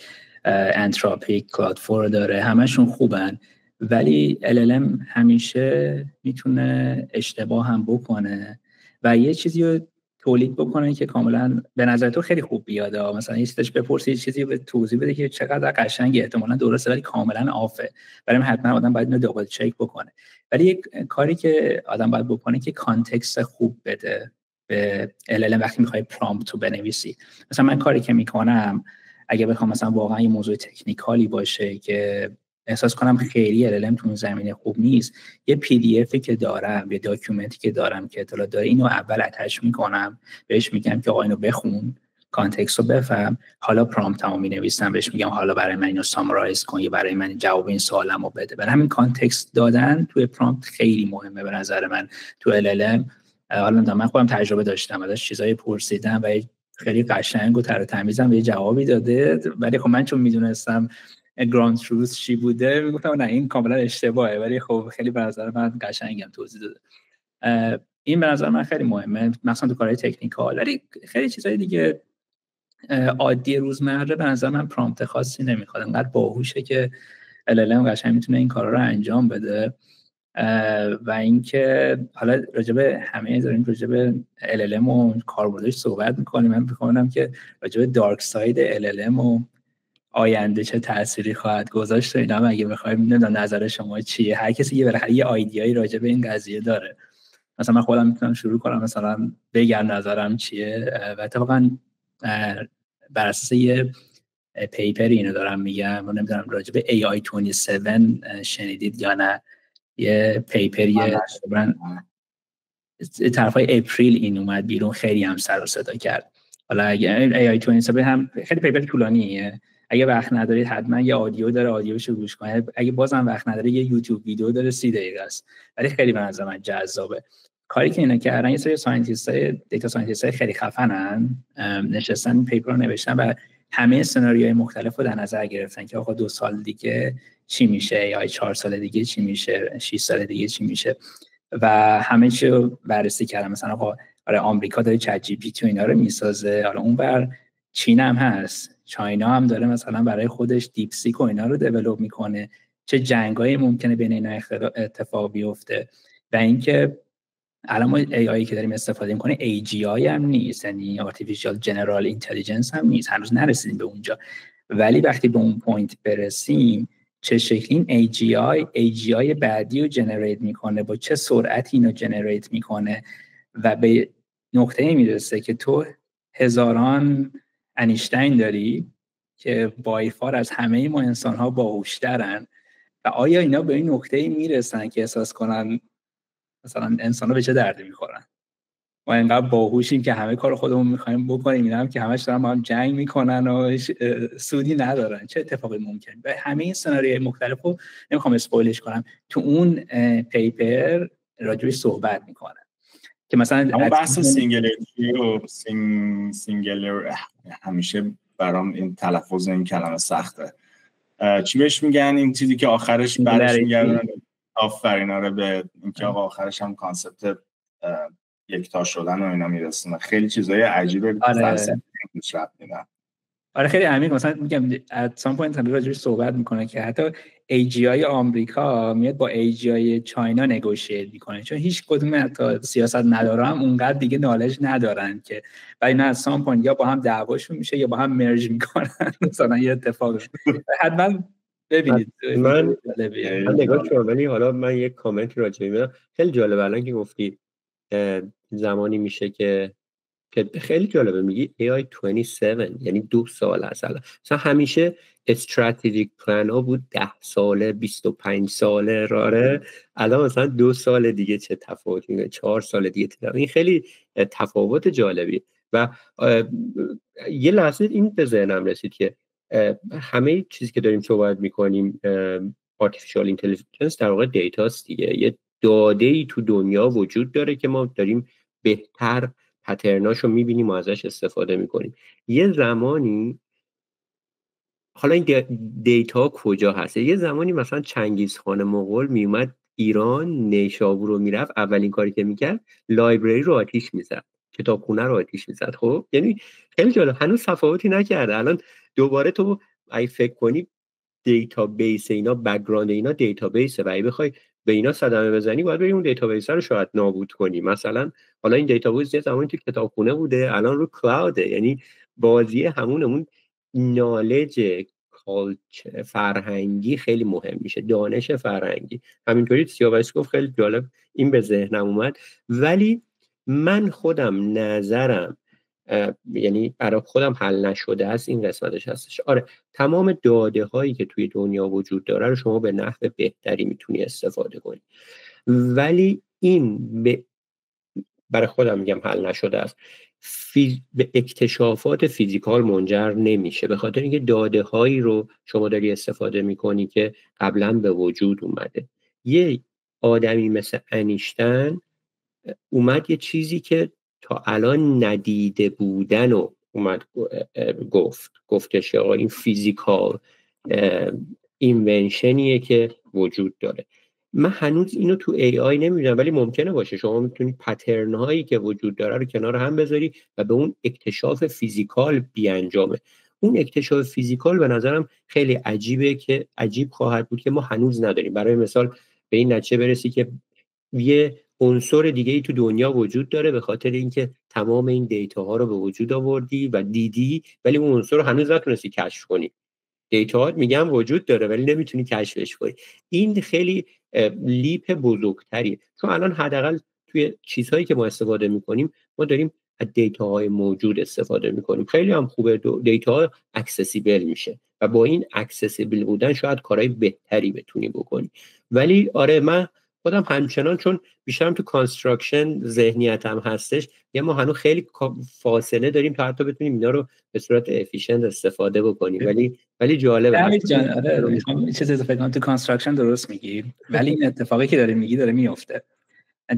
B: انتروپیک، کلاود فور داره، همشون خوبن، ولی LLM همیشه میتونه اشتباه هم بکنه و یه چیزی رو تولید بکنه که کاملا به نظر تو خیلی خوب بیاد. مثلا یه چیزش بپرسی، یه چیزی به توضیح بده که چقدر قشنگه، احتمالاً درسته ولی کاملا آفه. برای حتما آدم باید اینو دابل چک بکنه. ولی یک کاری که آدم باید بکنه که کانتکست خوب بده به LLM وقتی میخوای پرامپت رو بنویسی. مثلا من کاری که میکنم اگه بخوام مثلا واقعا یه موضوع تکنیکالی باشه که احساس کنم خیلی LLM تو اون زمینه خوب نیست، یه PDF که دارم، یه داکیومنتی که دارم که اطلاعات داره، اینو اول اتچ میکنم، بهش میگم که آقا اینو بخون، کانتکست رو بفهم، حالا پرامپتمو مینویسم، بهش میگم حالا برای من اینو سامرایز کن، یا برای من جواب این سوالمو بده. برای همین کانتکست دادن توی پرامپت خیلی مهمه به نظر من تو LLM. حالا من خودم تجربه داشتم، ازش چیزایی پرسیدم و خیلی قشنگ و تر و تمیزم یه جوابی داده، ولی خب من چون میدونستم گراند تروث چی بوده میگفتم نه این کاملا اشتباهه، ولی خب خیلی به نظر من قشنگم توضیح داده. این به نظر من خیلی مهمه مثلا تو کارهای تکنیکال. ولی خیلی چیزای دیگه عادی روزمره به نظر من پرامپت خاصی نمیخواد، انقدر باهوشه که LLM قشنگ میتونه این کارا رو انجام بده. و اینکه حالا راجبه همه داریم راجبه LLM و کاربردش صحبت میکنیم، من میخوام که راجبه دارک ساید LLM و آینده چه تأثیری خواهد گذاشت اینا هم اگه بخوایم نمیدونم نظر شما چیه. هر کسی یه ایده‌ای راجبه این قضیه داره. مثلا من خودم میتونم شروع کنم مثلا بگم نظرم چیه و اتفاقا بر اساس یه پیپری اینو دارم میگم و نمیدونم راجبه AI27 شنیدید یا نه. یه پیپریه طرفای اپریل این اومد بیرون، خیلی هم سر و صدا کرد. حالا اگه AI27 هم خیلی پیپر طولانیه، اگه وقت ندارید حتما یه آدیو داره، آدیوشو گوش کنید. اگه بازم وقت ندارید یه یوتیوب ویدیو داره 30 دقیقه است، ولی خیلی به نظر من جذابه. کاری که اینا کردن، یه سری ساینتیستای دیتا ساینتیستای خیلی خفنن نشستن این پیپر رو نوشتن و همه سناریوهای مختلف رو در نظر گرفتن که آقا 2 سال دیگه چی میشه، یا 4 سال دیگه چی میشه، 6 سال دیگه چی میشه و همه چی رو بررسی کردم. مثلا آقا آره آمریکا داره چت جی پی تی و اینا رو میسازه، حالا اون بر چین هم هست، چاینا هم داره مثلا برای خودش دیپ سیک و اینا رو دیولپ میکنه، چه جنگایی ممکنه بین اینا اتفاق بیفته. و اینکه الان ما AI که داریم استفاده میکنه AGI هم نیست، یعنی Artificial General Intelligence هم نیست، هنوز نرسیدیم به اونجا. ولی وقتی به اون پوینت برسیم چه شکلی این AGI بعدی رو جنریت میکنه، با چه سرعتی اینو جنریت میکنه و به نقطه میرسه که تو هزاران انیشتین داری که بایفار از همه ما انسان ها باهوشترن و آیا اینا به این نقطه میرسن که احساس کنن مثلا انسان ها به چه دردی میخورن؟ ما اینقدر باهوشیم که همه کار خودمون میخوایم بکنیم، اینا هم که همش دارن با هم جنگ میکنن و سودی ندارن. چه اتفاقی ممکنه؟ و همه این سناریوهای مختلفو نمیخوام اسپویلش کنم، تو اون پیپر راجعش صحبت میکنن که مثلا
A: اما بحث سینگلریتی و سینگلر همیشه برام این تلفظ این کلمه سخته. چی بهش میگن این چیزی که آخرش بعدش میگردن؟ آفرین. آره، به اینکه آقا آخرش هم کانسپت یکتا شدن و اینا میرسونه. خیلی چیزای عجیبه فلسفی پیشرفت میدن.
B: آره خیلی عمیق. مثلا میگم at some point هم راجعش صحبت میکنه که حتی AGI آمریکا میاد با AGI چاینا نگوشییت میکنه، چون هیچ کدوم حتی سیاست مدارا اونقدر دیگه نالج ندارن که ولی نه at some point یا با هم دعواشون میشه یا با هم مرج میکنن مثلا یه اتفاق. حتما ببینید.
C: من نگاه کنم. ولی حالا من یک کامنت راجع می‌کنم. خیلی جالبه الان که گفتی زمانی میشه که خیلی جالبه میگی AI27 یعنی 2 سال اصلا همیشه استراتژیک پلان ها بود 10 ساله 25 ساله راره، الان مثلا 2 سال دیگه چه تفاوتی میکنه، 4 سال دیگه این خیلی تفاوت جالبی. و یه لحظه این به ذهنم رسید که همه چیزی که داریم صحبت میکنیم artificial intelligence در واقع دیتاست دیگه. یه داده‌ای تو دنیا وجود داره که ما داریم بهتر پترناشو میبینیم و ازش استفاده میکنیم. یه زمانی حالا این دیتا کجا هست؟ یه زمانی مثلا چنگیزخان مغول میومد ایران، نیشابور رو میرفت، اولین کاری که میکرد لایبرری رو آتیش میزد، کتابخونه رو آتیش میزد. خب یعنی خیلی جالب، هنوز تفاوتی نکرده. الان دوباره تو اگه فکر کنی دیتابیس اینا، بک‌گراند اینا دیتابیسه و اگه بخوای به اینا صدمه بزنی باید بری اون دیتابیس رو شاید نابود کنی. مثلا حالا این دیتابیس یه زمانی تو کتابخونه بوده، الان رو کلاوده. یعنی بازی همون نالج کالچر فرهنگی خیلی مهم میشه، دانش فرهنگی. همینطوری سیاوش گفت خیلی جالب این به ذهنم اومد. ولی من خودم نظرم یعنی برای خودم حل نشده است این قسمتش هستش. آره تمام داده هایی که توی دنیا وجود داره رو شما به نحو بهتری میتونی استفاده کنی، ولی این برای خودم میگم حل نشده است. به اکتشافات فیزیکال منجر نمیشه، به خاطر اینکه داده هایی رو شما داری استفاده میکنی که قبلا به وجود اومده. یه آدمی مثل انیشتین اومد یه چیزی که تا الان ندیده بودن و اومد گفتش آقا این فیزیکال اینونشنیه که وجود داره. من هنوز اینو تو AI نمیدونم، ولی ممکنه باشه. شما میتونید پترن هایی که وجود داره رو کنار هم بذاری و به اون اکتشاف فیزیکال بیانجامه. اون اکتشاف فیزیکال به نظرم خیلی عجیبه، که عجیب خواهد بود که ما هنوز نداریم. برای مثال به این نتیجه برسی که یه عنصر دیگه ای تو دنیا وجود داره به خاطر اینکه تمام این دیتا ها رو به وجود آوردی و دیدی، ولی اون عنصر رو هنوز نتونستی کشف کنی. دیتا میگم وجود داره ولی نمیتونی کشفش کنی. این خیلی لیپ بزرگتریه، چون الان حداقل توی چیزهایی که ما استفاده میکنیم ما داریم از دیتاهای موجود استفاده میکنیم. خیلی هم خوبه، دیتا اکسسیبل میشه و با این اکسسیبل بودن شاید کارهای بهتری بتونی بکنی. ولی آره من خودم همچنان چون بیشترم تو کانستراکشن ذهنیتم هستش، یه ما هنوز خیلی فاصله داریم تا حتی بتونیم اینا رو به صورت افیشنت استفاده بکنیم. ولی جالبه.
B: آره میخوام چیز اضافه کنم. تو کانستراکشن درست میگی، ولی این اتفاقی که داره میگی داره میفته.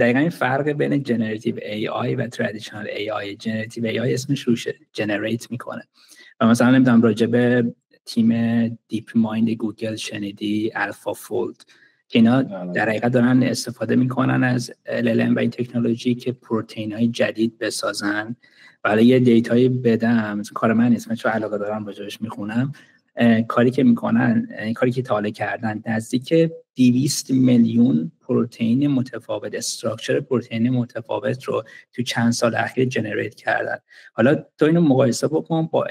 B: دقیقاً این فرق بین جنراتیو AI و ترادیشنال AI. جنراتیو AI اسمش روشه، جنریت میکنه. و مثلا نمیدونم راجع به تیم دیپ مایند گوگل شنیدی، الفا فولد، که اینا در حقیقت دارن استفاده میکنن از LLM و این تکنولوژی که پروتئین های جدید بسازن. برای یه دیتایی بدم، کار من نیست، من چون علاقه دارم راجعش میخونم. کاری که میکنن، کاری که تاله کردن، نزدیک 200 میلیون پروتئین متفاوت، استراکچر پروتئین متفاوت رو تو چند سال اخیر جنریت کردن. حالا تو اینو مقایسه بکن با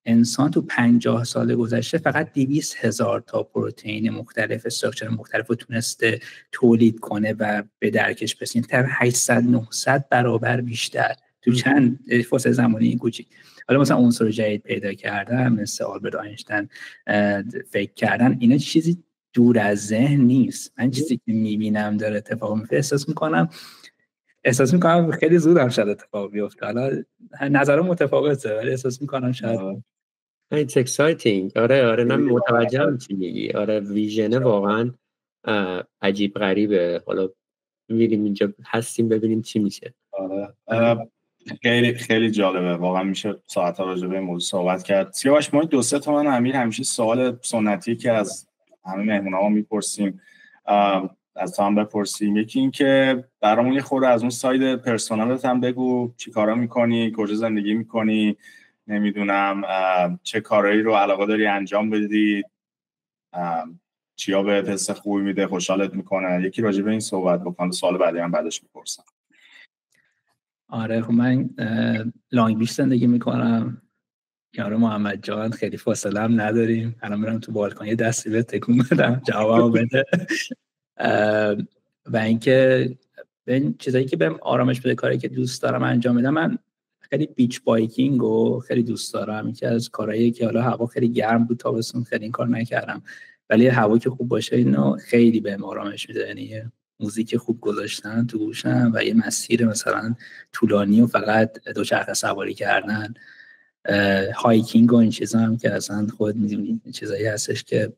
B: انسان تو 50 سال گذشته فقط 200,000 تا پروتئین مختلف، استراکچر مختلف رو تونسته تولید کنه و به درکش برسونه. تا 800-900 برابر بیشتر تو چند فاصله زمانی کوچیک. حالا مثلا عنصر جدید پیدا کردن، مثل آلبرت آینشتین فکر کردن، اینا چیزی دور از ذهن نیست. من چیزی که میبینم داره اتفاق میفته احساس میکنم خیلی زود هم شاید اتفاق بیفته. حالا نظرم متفاوته ولی احساس میکنم شاید
C: It's exciting. آره من متوجهم چی میگی. آره ویژنه واقعا عجیب غریبه. حالا میریم اینجا هستیم ببینیم چی میشه.
A: آره خیلی خیلی جالبه واقعا. میشه ساعت‌ها راجع به این موضوع صحبت کرد. سیاوش ما 2-3 تا من امیر همیشه سوال سنتی که از همه مهمونامون میپرسیم از تو هم بپرسیم. یکی این که برامون یه خورده از اون ساید پرسونالت هم بگو، چی کارا میکنی، کجا زندگی میکنی، نمیدونم چه کارهایی رو علاقه داری انجام بدی، چیا بهت حس خوبی میده، خوشحالت میکنه. یکی راجع به این صحبت بکن، سوال بعدی هم بعدش میپرسم.
B: آره خب من لانگ بیش زندگی میکنم، کنار محمد جان، خیلی فاصله هم نداریم. الان میرم تو بالکن یه دستی به تکون بدم جوابمو بده. و اینکه این چیزایی که بهم آرامش بده، کاری که دوست دارم انجام بدم، من خیلی بیچ بایکینگ رو خیلی دوست دارم. یکی از کارهایی که حالا هوا خیلی گرم بود تابستون خیلی این کار نکردم، ولی هوا که خوب باشه اینو خیلی بهم آرامش میده. یعنی موزیک خوب گذاشتن تو گوشم و یه مسیر مثلا طولانی و فقط دوچرخه سواری کردن، هایکینگ و این چیزا هم که اصلا خود میدونی چیزایی هستش که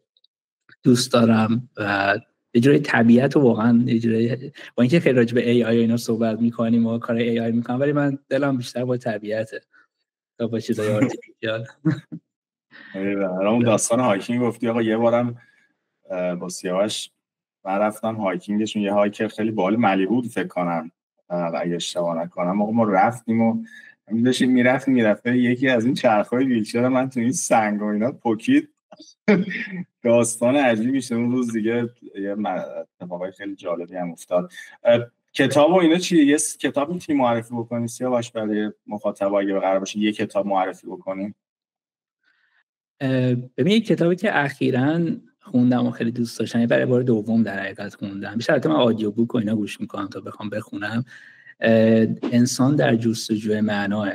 B: دوست دارم. و یه جوری طبیعت و واقعا یه جوری با اینکه خیلی راجع به AI اینا صحبت می‌کنیم و کار AI می‌کنم، ولی من دلم بیشتر با طبیعته تا با چیزای آرتفیشیال.
A: اون داستان هایکینگ گفتی آقا، یه بارم با سیاوش من رفتم هایکینگشون، یه هایکر خیلی باحال ملی بود فکر کنم اگه اشتباه نکنم. آقا ما رفتیم و داشتیم میرفتیم یکی از این چرخ‌های ویلچر من تو این سنگ و اینا پکید، داستان عجیبی شد اون روز دیگه، یه اتفاقای خیلی جالبی هم افتاد. کتاب و اینا چیه؟ یه کتاب میتونی معرفی بکنی سیاوش برای مخاطب اگه قرار باشه یه کتاب معرفی بکنیم؟
B: ببین یک کتابی که اخیراً خوندم و خیلی دوست داشتم، برای بار دوم در حقیقت خوندم، بیشتر من آدیو بوک و اینا گوش میکنم تا بخوام بخونم، انسان در جستجوی معناه.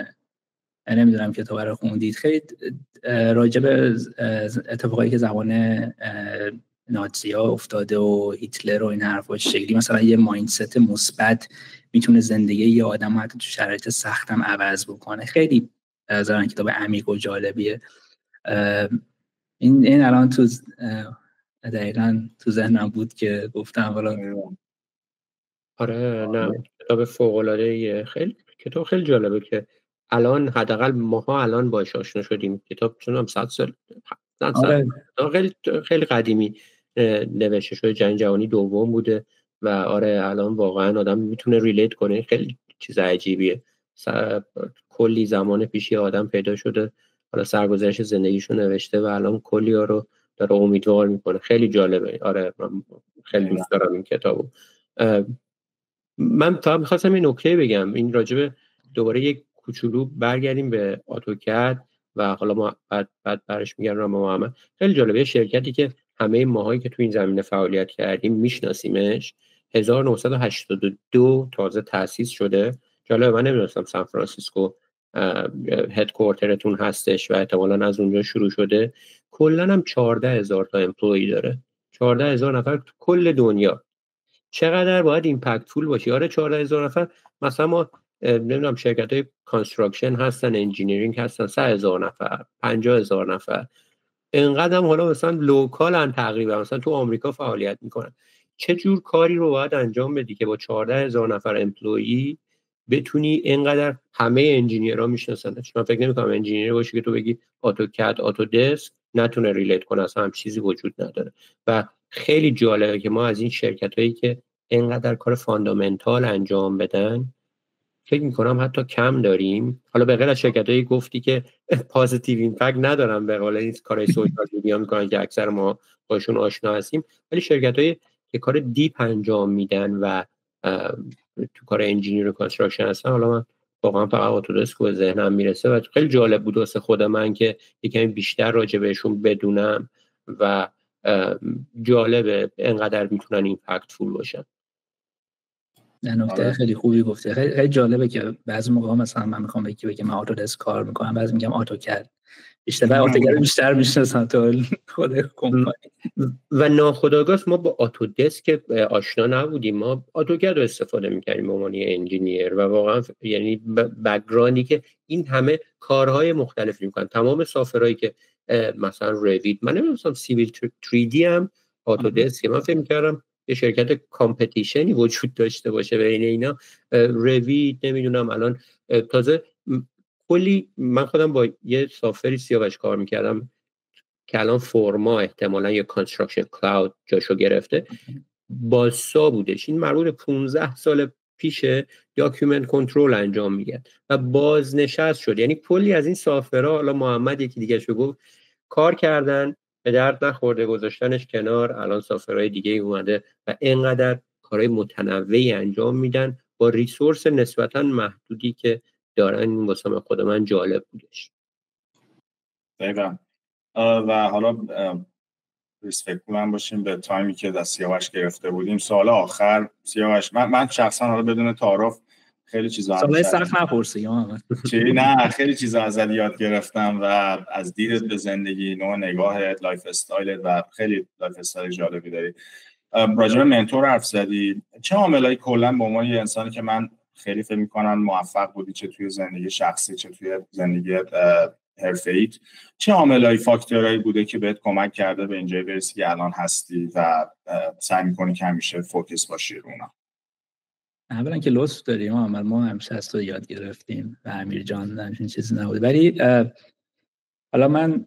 B: نمیدونم کتاب رو خوندید، خیلی راجع به اتفاقایی که زمان نازی‌ها افتاده و هیتلر و این حرفا شکلی، مثلا یه مایندست مثبت میتونه زندگی یه آدم حتی تو شرایط سختم عوض بکنه. خیلی نظرم کتاب عمیق و جالبیه. این الان تو دقیقاً تو ذهنم بود که گفتم حالا.
C: آره نه کتاب فوق‌العاده‌ایه، خیلی کتاب خیلی جالبه که الان حداقل ماها الان باهاش آشنا شدیم. کتاب چون 100 سال
B: آره.
C: خیلی خیلی قدیمی نوشته شده، جنگ جهانی دوم بوده و آره الان واقعا آدم میتونه ریلیت کنه. خیلی چیز عجیبیه. کلی زمان پیش یه آدم پیدا شده، حالا سرگذشت زندگیشو نوشته و الان کلی ها رو داره امیدوار میکنه. خیلی جالبه. آره من خیلی دوست دارم این کتابو. من فقط می‌خواستم این نکته بگم، این راجبه دوباره یک کوچولو برگردیم به اتوکد و حالا ما بعد برش میگردم با محمد. خیلی جالبه، شرکتی که همه ماهایی که تو این زمینه فعالیت کردیم میشناسیمش، 1982 تازه تأسیس شده. جالبه من نمیدونستم سان فرانسیسکو هدکوارترتون هستش و احتمالاً از اونجا شروع شده. کلاً هم 14000 تا امپلوی داره، 14000 نفر تو کل دنیا. چقدر باید ایمپکتفول باشی؟ آره 14000 نفر. مثلا ما نمیدونم شرکت‌های کانستراکشن هستن، انجینیرینگ هستن، 3000 نفر، 50000 نفر. اینقدر هم حالا مثلا لوکالن تقریبا، مثلا تو آمریکا فعالیت میکنن. چه جور کاری رو باید انجام بدی که با 14000 نفر امپلویی بتونی اینقدر همه انجینیرها میشناسنش؟ من فکر نمی‌کنم انجینیر باشه که تو بگی اتوکد اتودسک نتونه ریلیت کنه، اصلا هم چیزی وجود نداره. و خیلی جالبه که ما از این شرکتایی که اینقدر کار فاندامنتال انجام بدن فکر میکنم حتی کم داریم. حالا به غیر از شرکتایی گفتی که پازیتیو ایمپکت ندارن، به قول این کارهای سوشال میدیا میکنن که اکثر ما باشون آشنا هستیم، ولی شرکتایی که کار دیپ انجام میدن و تو کار انجینیر و کانستراکشن هستن، حالا من واقعا فقط اتودسک به ذهنم میرسه و خیلی جالب بود واسه خود من که یکمی بیشتر راجع بهشون بدونم و جالبه اینقدر میتونن ایمپکتفول باشن.
B: نکته خیلی خوبی گفته. خیلی جالبه که بعضی موقع مثلا من میخوام بگم من اتودسک کار میکنم، بعضی میگم اتوکد. بیشتر اتوکد بیشتر میشناسن تو خود کمپانی.
C: و ناخودآگاه ما با اتودسک آشنا نبودیم، ما اتوکد رو استفاده میکردیم به عنوان انجینیر و واقعا یعنی بک‌گراندی که این همه کارهای مختلف میکنن. تمام سافرهایی که مثلا رویت، من نمیدونستم سیویل 3D هم اتودسک. من فکر میکردم یه شرکت کامپتیشنی وجود داشته باشه بین اینا. رویت نمیدونم الان تازه کلی. من خودم با یه سافری سیاوش کار میکردم که الان فورما احتمالاً یا کانستراکشن کلاود جاشو گرفته، باسا بودش. این مربوط 15 سال پیشه، داکیومنت کنترل انجام میگن و بازنشست شد. یعنی کلی از این سافرها، حالا محمد یکی دیگه شو گفت، کار کردن به درد نخورده، گذاشتنش کنار، الان سافرهای دیگه اومده و اینقدر کارهای متنوعی انجام میدن با ریسورس نسبتاً محدودی که دارن. این واسه خود من جالب بودش.
A: دقیقاً. و حالا ریسپکت من باشیم به تایمی که از سیاوش گرفته بودیم. سوال آخر سیاوش، من شخصا حالا بدون تعارف خیلی چیزا
B: سوال سخت نپرسی
A: نه خیلی چیزا ازت یاد گرفتم و از دیدت به زندگی، نوع نگاهت، لایف استایلت و خیلی لایف استایل جالبی داری. راجع به منتور حرف زدی. چه عاملایی کلا به عنوان یه انسانی که من خیلی فکر می‌کنم موفق بودی، چه توی زندگی شخصی چه توی زندگی حرفه‌ایت، چه عاملایی فاکتورایی بوده که بهت کمک کرده به اینجای برسی که الان هستی و سعی می‌کنی که همیشه فوکس باشی رو اونا؟
B: اولا که لطف داریم ما همیشه از تو یاد گرفتیم و امیر جان همچین چیزی نبوده. ولی حالا من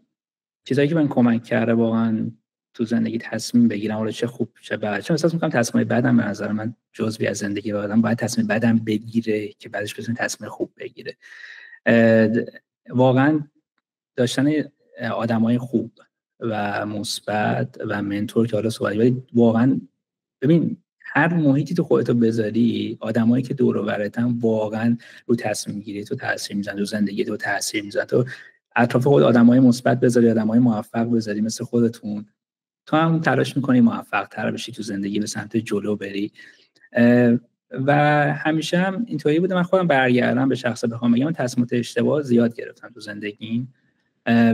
B: چیزایی که من کمک کرده واقعا تو زندگی تصمیم بگیرم، حالا چه خوب چه بد، چون احساس می‌کنم تصمیم بدم به نظر من جزئی از زندگی آدم، باید تصمیم بدم بگیره که بعدش بتونه تصمیم خوب بگیره. واقعا داشتن آدمای خوب و مثبت و منتور که حالا صحبت، ولی واقعا ببین هر محیطی تو خودتو بذاری، آدمایی که دور و برتن واقعا رو تصمیم گیری تو تاثیر میذارن، رو زندگی تو تاثیر میذارن. تو اطراف خود آدمای مثبت بذاری، آدمای موفق بذاری مثل خودتون، تو هم تلاش میکنی موفق تر بشی تو زندگی، به سمت جلو بری. و همیشه هم اینطوری بوده. من خودم برگردم به شخصه بخوام بگم، من تصمیمات اشتباه زیاد گرفتم تو زندگیم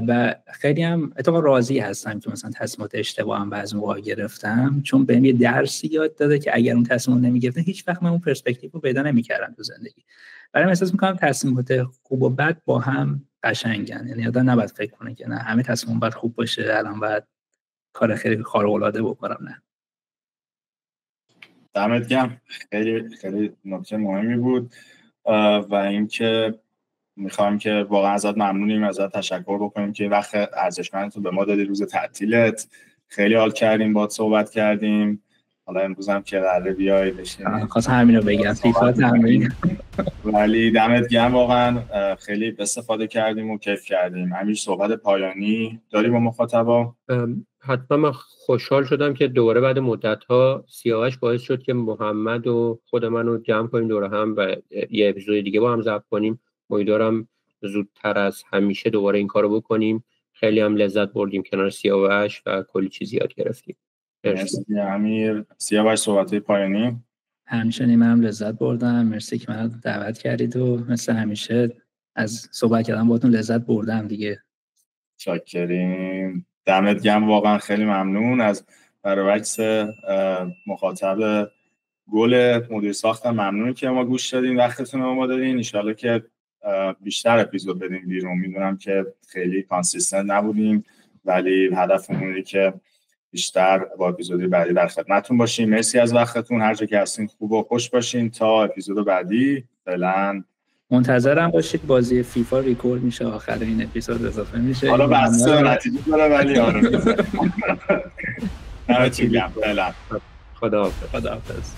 B: و خیلی هم اتفاقا راضی هستم که مثلا تصمیمات اشتباه هم بعضی موقع گرفتم، چون بهم یه درسی یاد داده که اگر اون تصمیم نمیگرفتم هیچ وقت من اون پرسپکتیو رو پیدا نمیکردم تو زندگی. برای من احساس میکنم تصمیمات خوب و بد با هم قشنگن، یعنی آدم نباید فکر کنه که نه همه تصمیم باید خوب باشه، الان باید کار خیلی خارق العاده بکنم. نه.
A: دمت گرم، خیلی خیلی نکته مهمی بود و اینکه میخوام که واقعا ازت ممنونیم، ازت تشکر بکنیم که وقت ارزشمندتو به ما دادی روز تعطیلت. خیلی حال کردیم باهات صحبت کردیم. حالا امروز هم که قراره بیای بشین،
B: خواستم همین رو بگم، فیفا تمرین.
A: ولی دمت گرم، واقعا خیلی استفاده کردیم و کیف کردیم. همین صحبت پایانی داری با مخاطبا؟
C: حتما. من خوشحال شدم که دوباره بعد مدت‌ها سیاوش باعث شد که محمد و خود منو جمع کنیم دور هم و یه اپیزود دیگه با هم ضبط کنیم. امیدوارم زودتر از همیشه دوباره این کارو بکنیم. خیلی هم لذت بردیم کنار سیاوش و کلی چیز یاد گرفتیم.
A: مرسی امیر. سیاوش صحبت‌های پایانی؟
B: همیشه منم لذت بردم. مرسی که منو دعوت کردید و مثل همیشه از صحبت کردن باهاتون لذت بردم دیگه.
A: شاکریم. دمت گرم، واقعا خیلی ممنون. از برعکس مخاطب گل مدیر ساختم ممنون که ما گوش دادین، وقتتون رو ما دادین. ان شاءالله که بیشتر اپیزود بدین بیرون. میدونم که خیلی کانسیستنت نبودیم، ولی هدفمون اینه که بیشتر با اپیزودی بعدی در خدمتتون باشیم. مرسی از وقتتون. هر جا که هستین خوب و خوش باشین تا اپیزود بعدی. فعلا
B: منتظرم باشید. بازی فیفا ریکورد میشه، آخر این اپیزود اضافه میشه.
A: حالا بسته نتیجه داره ولی آره میذارم. نمیتونم بگم. فعلا
B: خداحافظ.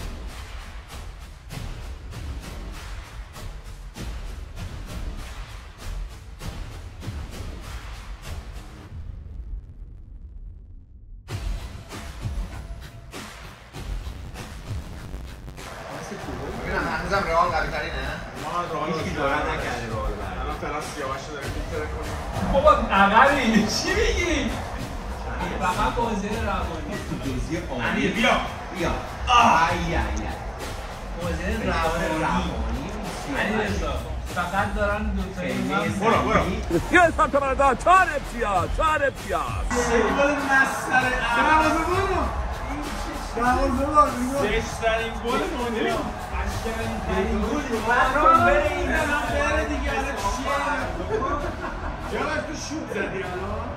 D: هنوزم رئال قوی ترینه؟
E: ما رئال هیچ کی دارن نکرده رئال الان فعلا سیاوش رو داریم می‌تره کنیم.
D: بابا عقبی چی میگی؟ فقط بازی روانی. بازی عالی. بیا. ای بازی روانی. علیرضا فقط دارن دو تا برو.
E: بیا اسم تو برادر 4 امتیاز.
D: گل مسخره. زشترین گل دنیا. قشنگترین گل. برام بره این هم بره دیگه. الان چیه؟
E: چرا تو شوت زدی الان؟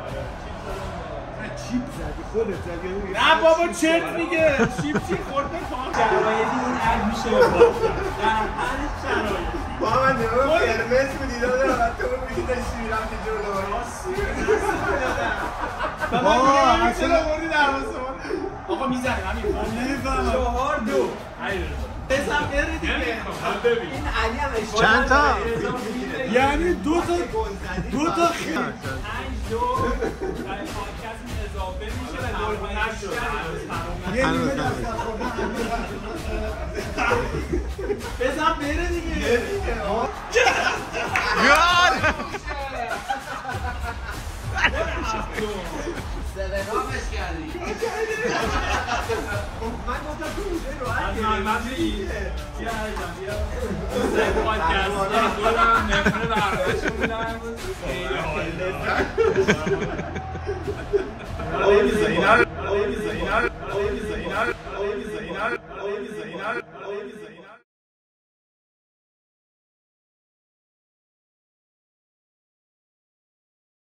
E: چیپ زدی خودت زدی.
D: نه بابا چرت میگه. چیپ چی خورده پام. شرایطی اون عد میشه. در هر شرایط.
E: با من نگاه قرمز بودی دادم و تو میگی داشتی میرم که جلو.
D: بابا چرا بردی دروازه؟ آقا میزنه همین. نمیفهمم. 4-2. بزن بره دیگه. این علی هم اشتباه
E: چند تا؟
D: یعنی دو تا خیلی 5-2 در پادکست اضافه میشه و گل نشد.
E: یه نیمه دست
D: بزن بره دیگه. سرقامش کردی. من گفتم تو بوده رو من بگی بیا هرجان بیا پادکست گلم نمونه برنامه‌شون بودم خیلی حال